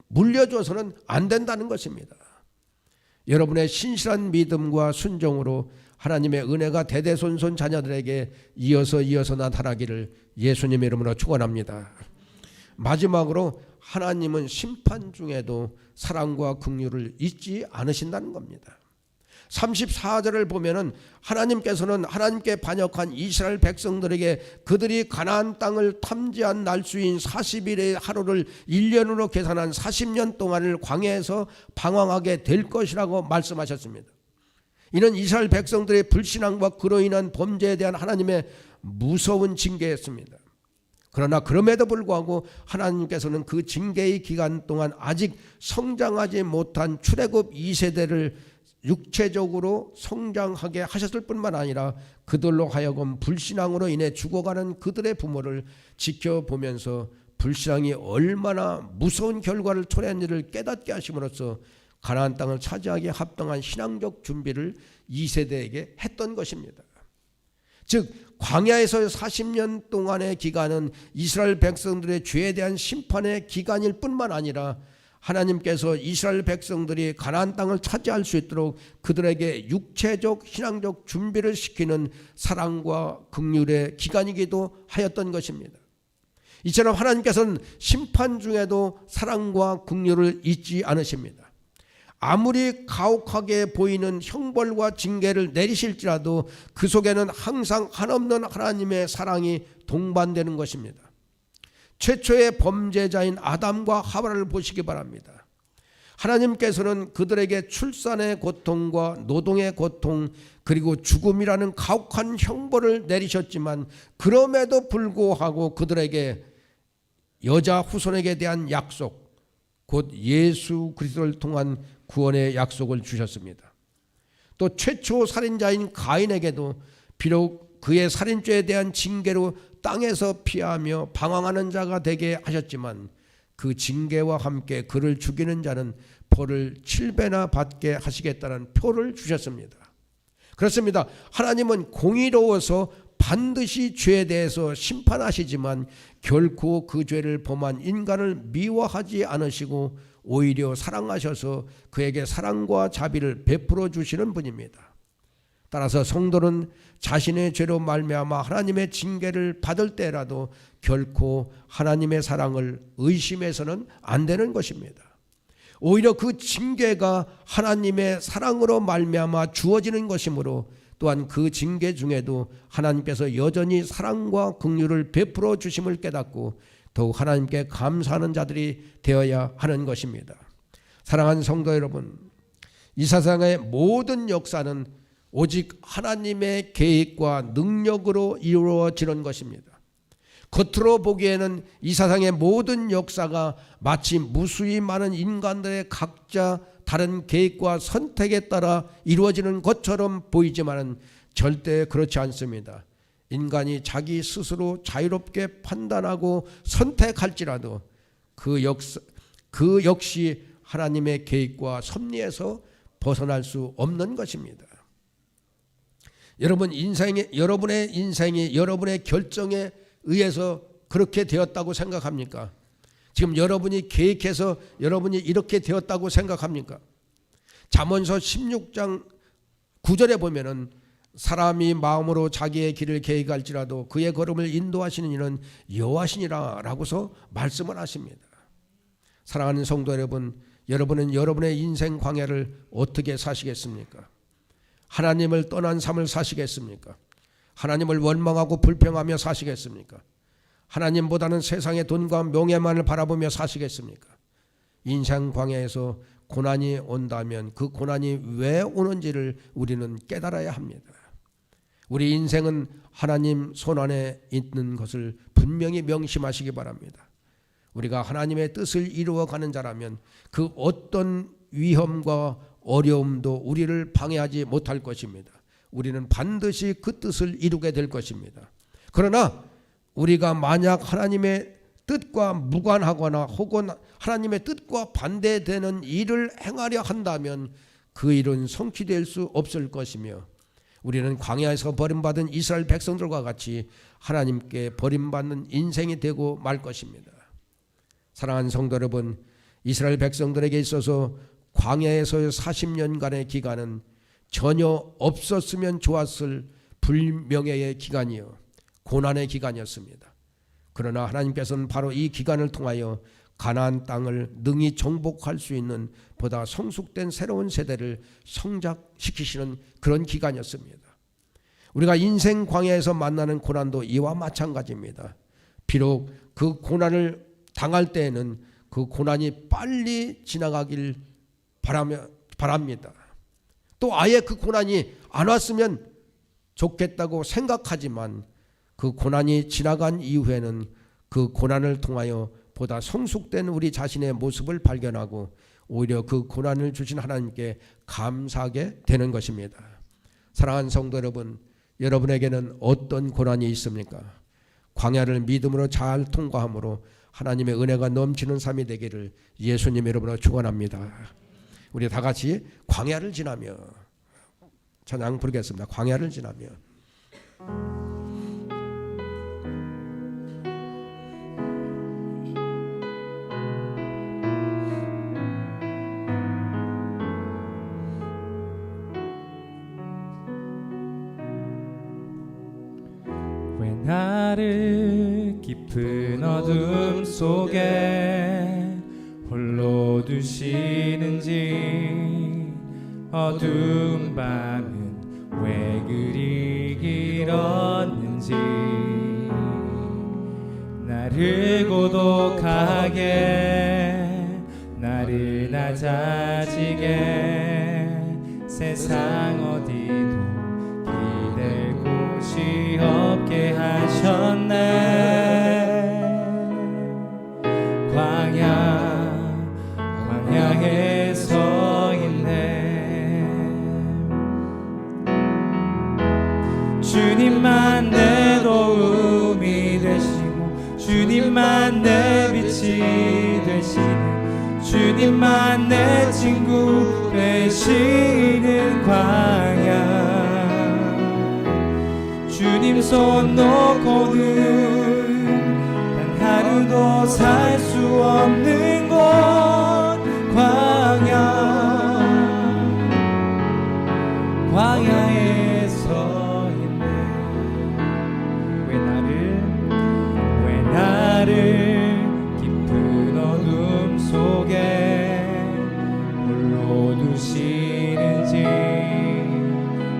물려줘서는 안 된다는 것입니다. 여러분의 신실한 믿음과 순종으로 하나님의 은혜가 대대손손 자녀들에게 이어서 나타나기를 예수님의 이름으로 축원합니다. 마지막으로 하나님은 심판 중에도 사랑과 긍휼을 잊지 않으신다는 겁니다. 34절을 보면은 하나님께서는 하나님께 반역한 이스라엘 백성들에게 그들이 가나안 땅을 탐지한 날수인 40일의 하루를 1년으로 계산한 40년 동안을 광야에서 방황하게 될 것이라고 말씀하셨습니다. 이는 이스라엘 백성들의 불신앙과 그로 인한 범죄에 대한 하나님의 무서운 징계였습니다. 그러나 그럼에도 불구하고 하나님께서는 그 징계의 기간 동안 아직 성장하지 못한 출애굽 2세대를 육체적으로 성장하게 하셨을 뿐만 아니라 그들로 하여금 불신앙으로 인해 죽어가는 그들의 부모를 지켜보면서 불신앙이 얼마나 무서운 결과를 초래한지를 깨닫게 하심으로써 가나안 땅을 차지하기에 합당한 신앙적 준비를 2세대에게 했던 것입니다. 즉 광야에서 40년 동안의 기간은 이스라엘 백성들의 죄에 대한 심판의 기간일 뿐만 아니라 하나님께서 이스라엘 백성들이 가나안 땅을 차지할 수 있도록 그들에게 육체적 신앙적 준비를 시키는 사랑과 긍휼의 기간이기도 하였던 것입니다. 이처럼 하나님께서는 심판 중에도 사랑과 긍휼을 잊지 않으십니다. 아무리 가혹하게 보이는 형벌과 징계를 내리실지라도 그 속에는 항상 한없는 하나님의 사랑이 동반되는 것입니다. 최초의 범죄자인 아담과 하와를 보시기 바랍니다. 하나님께서는 그들에게 출산의 고통과 노동의 고통 그리고 죽음이라는 가혹한 형벌을 내리셨지만 그럼에도 불구하고 그들에게 여자 후손에게 대한 약속 곧 예수 그리스도를 통한 구원의 약속을 주셨습니다. 또 최초 살인자인 가인에게도 비록 그의 살인죄에 대한 징계로 땅에서 피하며 방황하는 자가 되게 하셨지만 그 징계와 함께 그를 죽이는 자는 벌을 7배나 받게 하시겠다는 표를 주셨습니다. 그렇습니다. 하나님은 공의로워서 반드시 죄에 대해서 심판하시지만 결코 그 죄를 범한 인간을 미워하지 않으시고 오히려 사랑하셔서 그에게 사랑과 자비를 베풀어 주시는 분입니다. 따라서 성도는 자신의 죄로 말미암아 하나님의 징계를 받을 때라도 결코 하나님의 사랑을 의심해서는 안 되는 것입니다. 오히려 그 징계가 하나님의 사랑으로 말미암아 주어지는 것이므로 또한 그 징계 중에도 하나님께서 여전히 사랑과 긍휼을 베풀어 주심을 깨닫고 더욱 하나님께 감사하는 자들이 되어야 하는 것입니다. 사랑하는 성도 여러분, 이 세상의 모든 역사는 오직 하나님의 계획과 능력으로 이루어지는 것입니다. 겉으로 보기에는 이 세상의 모든 역사가 마치 무수히 많은 인간들의 각자 다른 계획과 선택에 따라 이루어지는 것처럼 보이지만 절대 그렇지 않습니다. 인간이 자기 스스로 자유롭게 판단하고 선택할지라도 그 역시 하나님의 계획과 섭리에서 벗어날 수 없는 것입니다. 여러분의 인생이 여러분의 결정에 의해서 그렇게 되었다고 생각합니까? 지금 여러분이 계획해서 여러분이 이렇게 되었다고 생각합니까? 잠언서 16장 9절에 보면은 사람이 마음으로 자기의 길을 계획할지라도 그의 걸음을 인도하시는 이는 여호와시니라 라고서 말씀을 하십니다. 사랑하는 성도 여러분, 여러분은 여러분의 인생 광야를 어떻게 사시겠습니까? 하나님을 떠난 삶을 사시겠습니까? 하나님을 원망하고 불평하며 사시겠습니까? 하나님보다는 세상의 돈과 명예만을 바라보며 사시겠습니까? 인생 광야에서 고난이 온다면 그 고난이 왜 오는지를 우리는 깨달아야 합니다. 우리 인생은 하나님 손안에 있는 것을 분명히 명심하시기 바랍니다. 우리가 하나님의 뜻을 이루어가는 자라면 그 어떤 위험과 어려움도 우리를 방해하지 못할 것입니다. 우리는 반드시 그 뜻을 이루게 될 것입니다. 그러나 우리가 만약 하나님의 뜻과 무관하거나 혹은 하나님의 뜻과 반대되는 일을 행하려 한다면 그 일은 성취될 수 없을 것이며 우리는 광야에서 버림받은 이스라엘 백성들과 같이 하나님께 버림받는 인생이 되고 말 것입니다. 사랑하는 성도 여러분, 이스라엘 백성들에게 있어서 광야에서의 40년간의 기간은 전혀 없었으면 좋았을 불명예의 기간이요 고난의 기간이었습니다. 그러나 하나님께서는 바로 이 기간을 통하여 가나안 땅을 능히 정복할 수 있는 보다 성숙된 새로운 세대를 성장시키시는 그런 기간이었습니다. 우리가 인생 광야에서 만나는 고난도 이와 마찬가지입니다. 비록 그 고난을 당할 때에는 그 고난이 빨리 지나가길 바랍니다. 또 아예 그 고난이 안 왔으면 좋겠다고 생각하지만 그 고난이 지나간 이후에는 그 고난을 통하여 보다 성숙된 우리 자신의 모습을 발견하고 오히려 그 고난을 주신 하나님께 감사하게 되는 것입니다. 사랑하는 성도 여러분, 여러분에게는 어떤 고난이 있습니까? 광야를 믿음으로 잘 통과함으로 하나님의 은혜가 넘치는 삶이 되기를 예수님 이름으로 축원합니다. 우리 다 같이 광야를 지나며 찬양 부르겠습니다. 광야를 지나며. 왜 나를 깊은 어둠 속에 홀로 두시는지 어두운 밤은 왜 그리 길었는지 나를 고독하게 나를 낮아지게 세상 어디도 기댈 곳이 없게 하셨네. 광야에 서 있네. 주님만 내 도움이 되시고 주님만 내 빛이 되시는 주님만 내 친구 되시는 광야. 주님 손 놓고는 단 하루도 살 수 없는 곳 광야에 서 있네. 왜 나를 깊은 어둠 속에 홀로 두시는지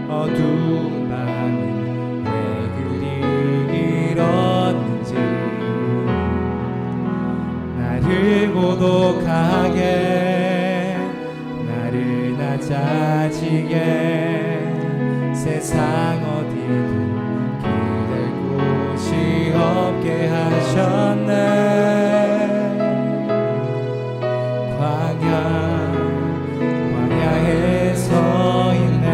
어두운 밤은 왜 그리 길었는지 나를 고독하게 나를 낮아지게 세상 어디도 기댈 곳이 없게 하셨네. 광야에 서 있네.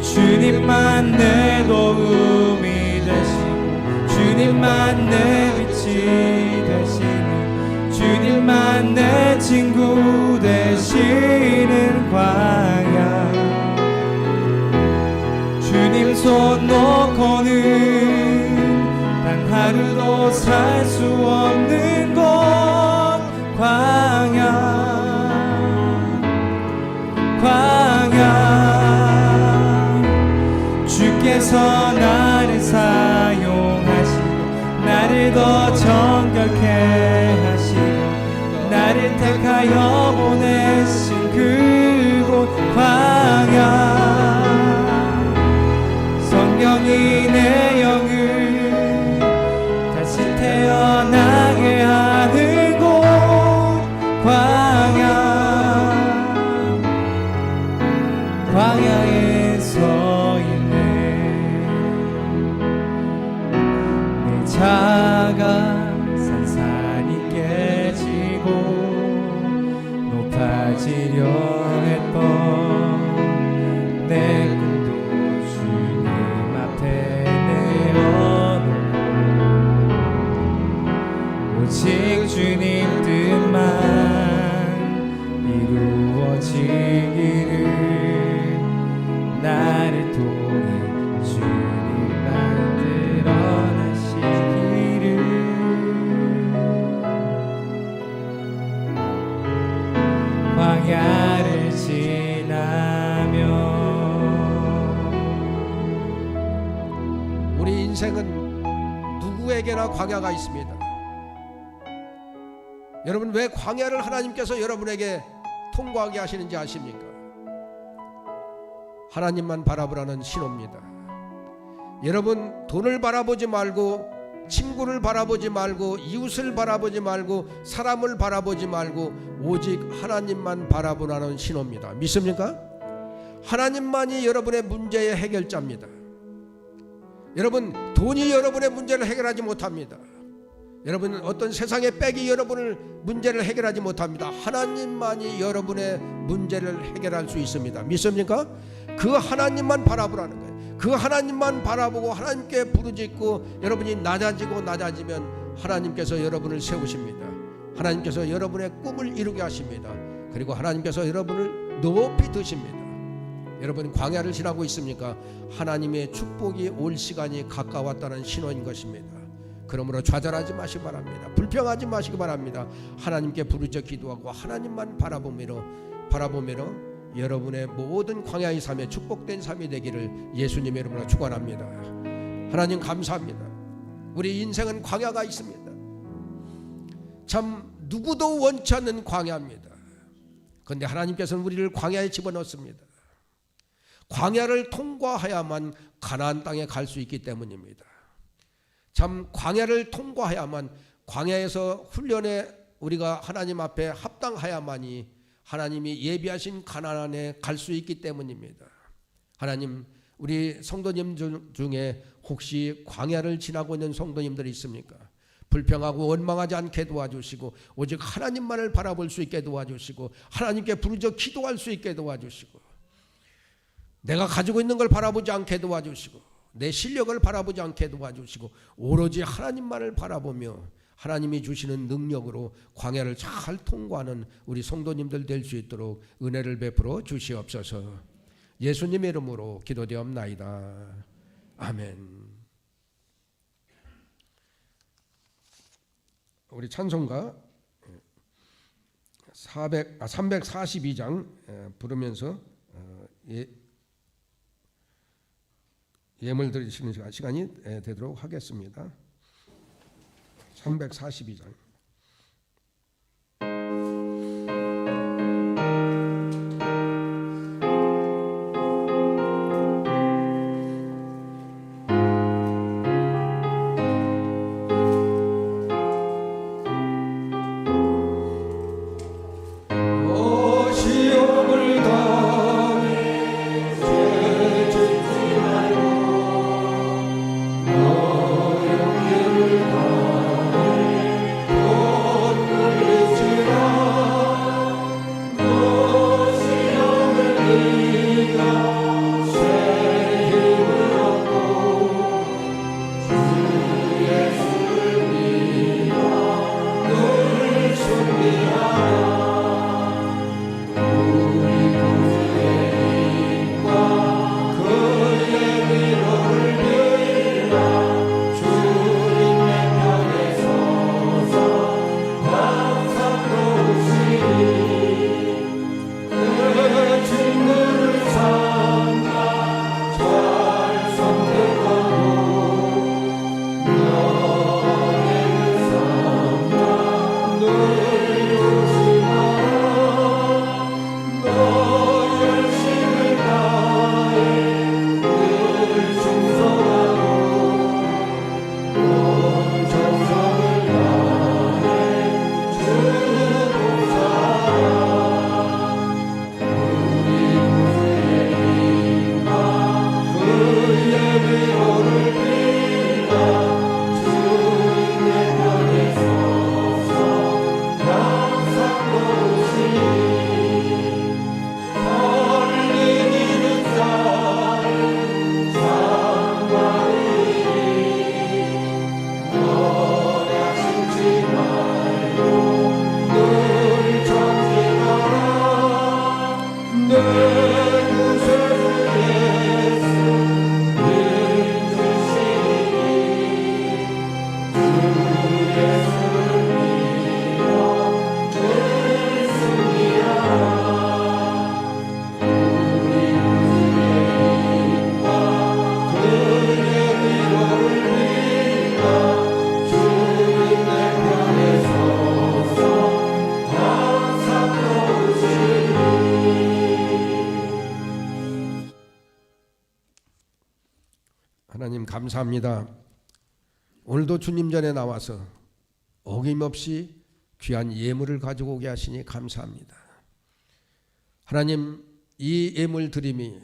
주님만 내 도움이 되시고 주님만 내 빛이 되시는 주님만 내 친구 되시는 광야. 주님 손 놓고는 단 하루도 살 수 없는 곳 광야 보내신 그곳 광야 성령이 내 영을 다시 태어나게 하는 곳 광야에 서 있네. 내 자가 산산이 깨지고 높아지려 했던 내 꿈도 주님 앞에 내어놓고 오직 주님 뜻만 이루어지기를 나를 통해 주님 만들어내시기를 광야를 지나며. 우리 인생은 누구에게나 광야가 있습니다. 여러분, 왜 광야를 하나님께서 여러분에게 통과하게 하시는지 아십니까? 하나님만 바라보라는 신호입니다. 여러분, 돈을 바라보지 말고, 친구를 바라보지 말고, 이웃을 바라보지 말고, 사람을 바라보지 말고 오직 하나님만 바라보라는 신호입니다. 믿습니까? 하나님만이 여러분의 문제의 해결자입니다. 여러분, 돈이 여러분의 문제를 해결하지 못합니다. 여러분, 어떤 세상의 빽이 여러분을 문제를 해결하지 못합니다. 하나님만이 여러분의 문제를 해결할 수 있습니다. 믿습니까? 그 하나님만 바라보라는 거예요. 그 하나님만 바라보고 하나님께 부르짖고 여러분이 낮아지면 하나님께서 여러분을 세우십니다. 하나님께서 여러분의 꿈을 이루게 하십니다. 그리고 하나님께서 여러분을 높이 드십니다. 여러분, 광야를 지나고 있습니까? 하나님의 축복이 올 시간이 가까웠다는 신호인 것입니다. 그러므로 좌절하지 마시기 바랍니다. 불평하지 마시기 바랍니다. 하나님께 부르짖어 기도하고 하나님만 바라보며 여러분의 모든 광야의 삶에 축복된 삶이 되기를 예수님의 이름으로 축원합니다. 하나님 감사합니다. 우리 인생은 광야가 있습니다. 참 누구도 원치 않는 광야입니다. 그런데 하나님께서는 우리를 광야에 집어넣습니다. 광야를 통과해야만 가나안 땅에 갈 수 있기 때문입니다. 참 광야를 통과해야만, 광야에서 훈련에 우리가 하나님 앞에 합당해야만이 하나님이 예비하신 가나안에 갈 수 있기 때문입니다. 하나님, 우리 성도님 중에 혹시 광야를 지나고 있는 성도님들이 있습니까? 불평하고 원망하지 않게 도와주시고 오직 하나님만을 바라볼 수 있게 도와주시고 하나님께 부르짖어 기도할 수 있게 도와주시고 내가 가지고 있는 걸 바라보지 않게 도와주시고 내 실력을 바라보지 않게 도와주시고 오로지 하나님만을 바라보며 하나님이 주시는 능력으로 광야를 잘 통과하는 우리 성도님들 될 수 있도록 은혜를 베풀어 주시옵소서. 예수님의 이름으로 기도되옵나이다. 아멘. 우리 찬송가 342장 부르면서 예물 드리시는 시간이 되도록 하겠습니다. 342장. 감사합니다. 오늘도 주님 전에 나와서 어김없이 귀한 예물을 가지고 오게 하시니 감사합니다. 하나님, 이 예물 드림이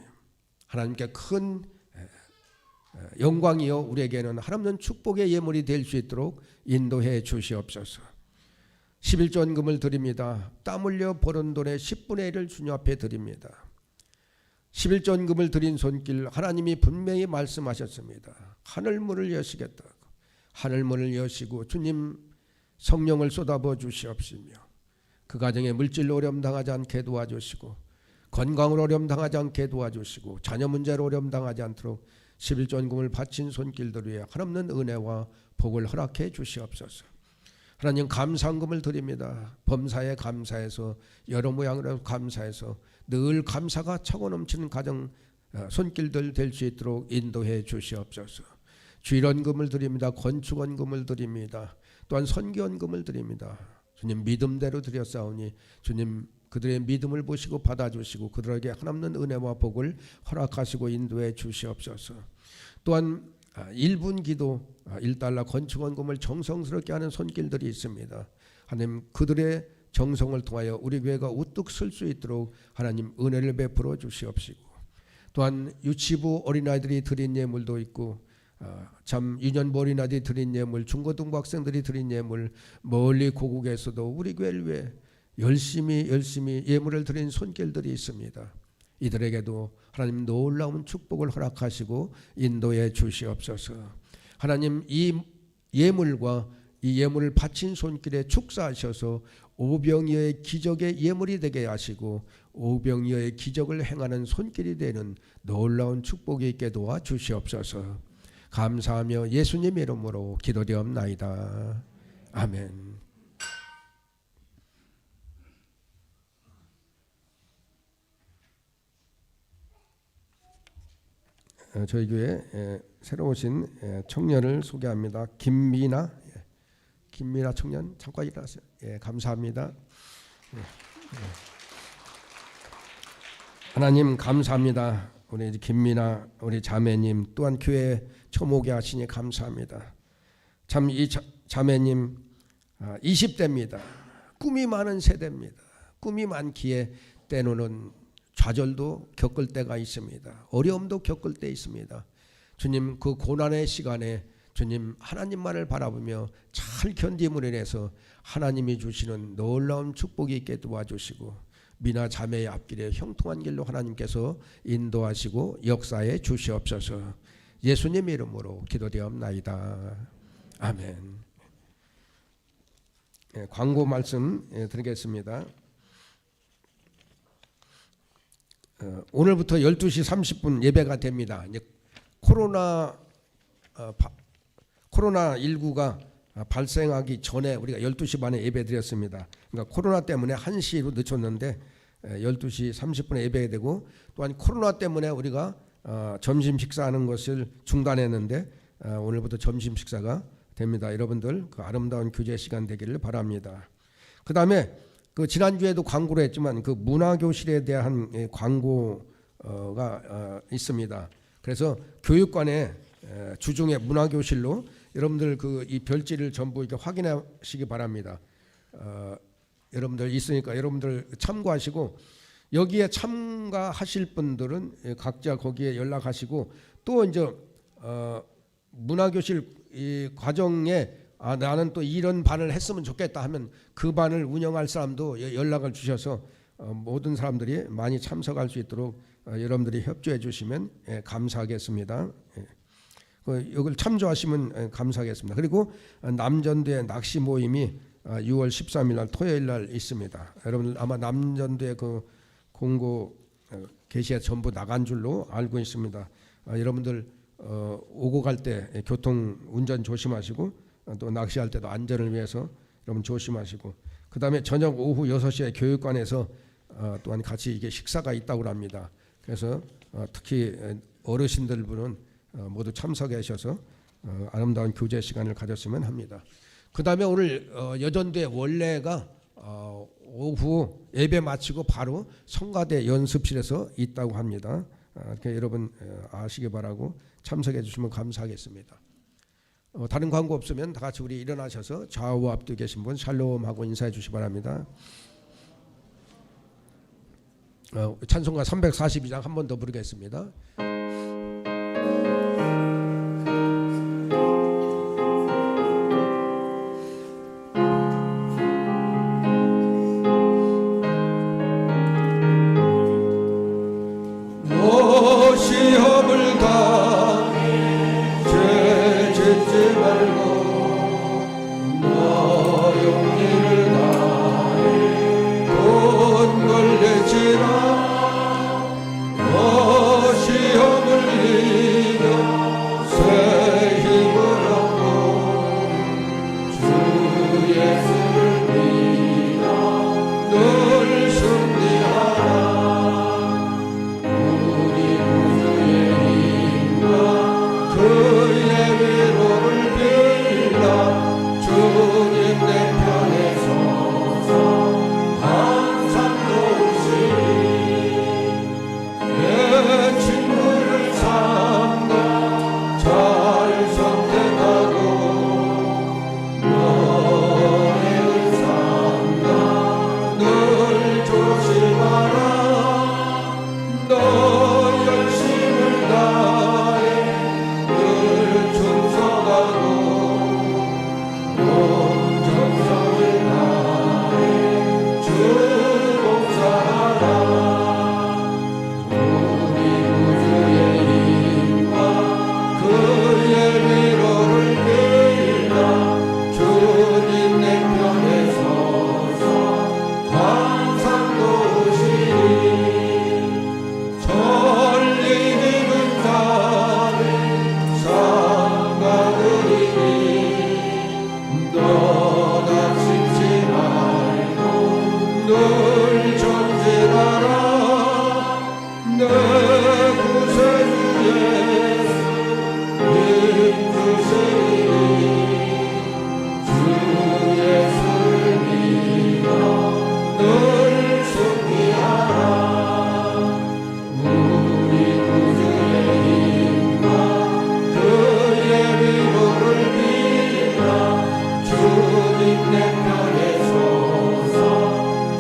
하나님께 큰 영광이요 우리에게는 하나님 축복의 예물이 될 수 있도록 인도해 주시옵소서. 11전금을 드립니다. 땀 흘려 버는 돈의 10분의 1을 주님 앞에 드립니다. 11전금을 드린 손길, 하나님이 분명히 말씀하셨습니다. 하늘문을 여시겠다고. 하늘문을 여시고 주님 성령을 쏟아부어 주시옵시며 그 가정에 물질로 어려움 당하지 않게 도와주시고 건강으로 어려움 당하지 않게 도와주시고 자녀 문제로 어려움 당하지 않도록 11전금을 바친 손길들 위에 한없는 은혜와 복을 허락해 주시옵소서. 하나님, 감사금을 드립니다. 범사에 감사해서 여러 모양으로 감사해서 늘 감사가 차고 넘치는 가정 손길들 될 수 있도록 인도해 주시옵소서. 주일원금을 드립니다. 건축원금을 드립니다. 또한 선교원금을 드립니다. 주님 믿음대로 드렸사오니 주님 그들의 믿음을 보시고 받아주시고 그들에게 한없는 은혜와 복을 허락하시고 인도해 주시옵소서. 또한 1분 기도 1달러 건축원금을 정성스럽게 하는 손길들이 있습니다. 하나님, 그들의 정성을 통하여 우리 교회가 우뚝 설 수 있도록 하나님 은혜를 베풀어 주시옵시고, 또한 유치부 어린아이들이 드린 예물도 있고 참 유년부 어린아이들이 드린 예물, 중고등부 학생들이 드린 예물, 멀리 고국에서도 우리 교회를 위해 열심히 예물을 드린 손길들이 있습니다. 이들에게도 하나님 놀라운 축복을 허락하시고 인도해 주시옵소서. 하나님, 이 예물과 이 예물을 바친 손길에 축사하셔서 오병이어의 기적의 예물이 되게 하시고 오병이어의 기적을 행하는 손길이 되는 놀라운 축복이 있게 도와 주시옵소서. 감사하며 예수님 이름으로 기도드리옵나이다. 아멘. 저희 교회 새로 오신 청년을 소개합니다. 김미나 청년 잠깐 일어나세요. 감사합니다. 하나님 감사합니다. 우리 김미나 우리 자매님 또한 교회 처음 오게 하시니 감사합니다. 참 이 자매님 20대입니다. 꿈이 많은 세대입니다. 꿈이 많기에 때로는 좌절도 겪을 때가 있습니다. 어려움도 겪을 때 있습니다. 주님, 그 고난의 시간에 주님 하나님만을 바라보며 잘 견딤으로 인해서 하나님이 주시는 놀라운 축복이 있게 도와주시고 미나 자매의 앞길에 형통한 길로 하나님께서 인도하시고 역사해 주시옵소서. 예수님 이름으로 기도되옵나이다. 아멘. 광고 말씀 드리겠습니다. 오늘부터 12시 30분 예배가 됩니다. 이제 코로나19가 발생하기 전에 우리가 12시 반에 예배 드렸습니다. 그러니까 코로나 때문에 1시로 늦췄는데 12시 30분에 예배가 되고, 또한 코로나 때문에 우리가 점심 식사하는 것을 중단했는데 오늘부터 점심 식사가 됩니다. 여러분들 그 아름다운 교제 시간 되기를 바랍니다. 그 다음에 그 지난주에도 광고를 했지만 그 문화교실에 대한 광고가 있습니다. 그래서 교육관에 주중에 문화교실로 여러분들 그 이 별지를 전부 이렇게 확인하시기 바랍니다. 여러분들 있으니까 여러분들 참고하시고, 여기에 참가하실 분들은 각자 거기에 연락하시고, 또 이제 문화교실 이 과정에 나는 또 이런 반을 했으면 좋겠다 하면 그 반을 운영할 사람도 연락을 주셔서 모든 사람들이 많이 참석할 수 있도록 여러분들이 협조해 주시면 감사하겠습니다. 여기를 참조하시면 감사하겠습니다. 그리고 남전도의 낚시 모임이 6월 13일 날 토요일 날 있습니다. 여러분 아마 남전도의 그 공고 게시에 전부 나간 줄로 알고 있습니다. 여러분들 오고 갈 때 교통 운전 조심하시고 또 낚시할 때도 안전을 위해서 여러분 조심하시고, 그 다음에 저녁 오후 6시에 교육관에서 또한 같이 이게 식사가 있다고 합니다. 그래서 특히 어르신들분은 모두 참석하셔서 아름다운 교제 시간을 가졌으면 합니다. 그 다음에 오늘 여전대 원래가 오후 예배 마치고 바로 성가대 연습실에서 있다고 합니다. 이렇게 여러분 아시기 바라고 참석해 주시면 감사하겠습니다. 다른 광고 없으면 다 같이 우리 일어나셔서 좌우 앞뒤 계신 분 샬롬하고 인사해 주시기 바랍니다. 찬송가 342장 한 번 더 부르겠습니다. 시험을 당해 죄 짓지 말고 너 용기를 다해 돈 걸레지라 너 시험을 이겨 새 힘을 얻고 주 예수를 믿어 늘 승리하라. 그의 위로를 빌라 주님 내 편에 서서 항상 도우시리 내 친구를 삼가 잘 선택하고 너의 의상가 늘 조심하라. 너 열심을 다해 충성하고 온 정성을 다해 주 봉사하라. 우리 구주의 힘과 그의 위로를 빌라 주님 내 편에 서서 항상 도우시리. 전리 힘은 자를 삼가드리니 너 다치지 말고 늘 전진하라. 내 구세주 예수 힘주시니 주 예수를 믿어 늘 승리하라. 우리 구주의 힘과 그의 위로를 빌라 주님 내 편에 서서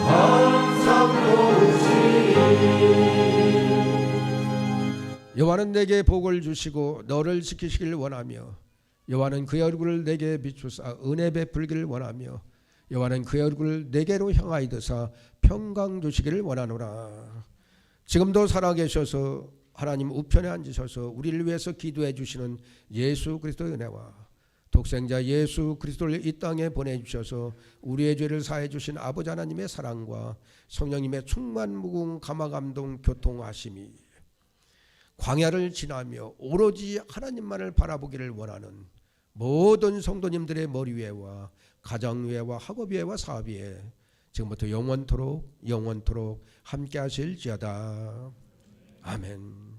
항상 도우시리. 여호와는 내게 복을 주시고 너를 지키시길 원하며 여호와는 그의 얼굴을 내게 비추사 은혜 베풀기를 원하며 여호와는 그의 얼굴을 내게로 향하여드사 평강 주시기를 원하노라. 지금도 살아계셔서 하나님 우편에 앉으셔서 우리를 위해서 기도해 주시는 예수 그리스도의 은혜와 독생자 예수 그리스도를 이 땅에 보내주셔서 우리의 죄를 사해 주신 아버지 하나님의 사랑과 성령님의 충만 무궁 감화 감동 교통하심이 광야를 지나며 오로지 하나님만을 바라보기를 원하는 모든 성도님들의 머리 위에와 가정 위에와 학업 위에와 사업 위에 지금부터 영원토록 함께 하실지어다. 아멘.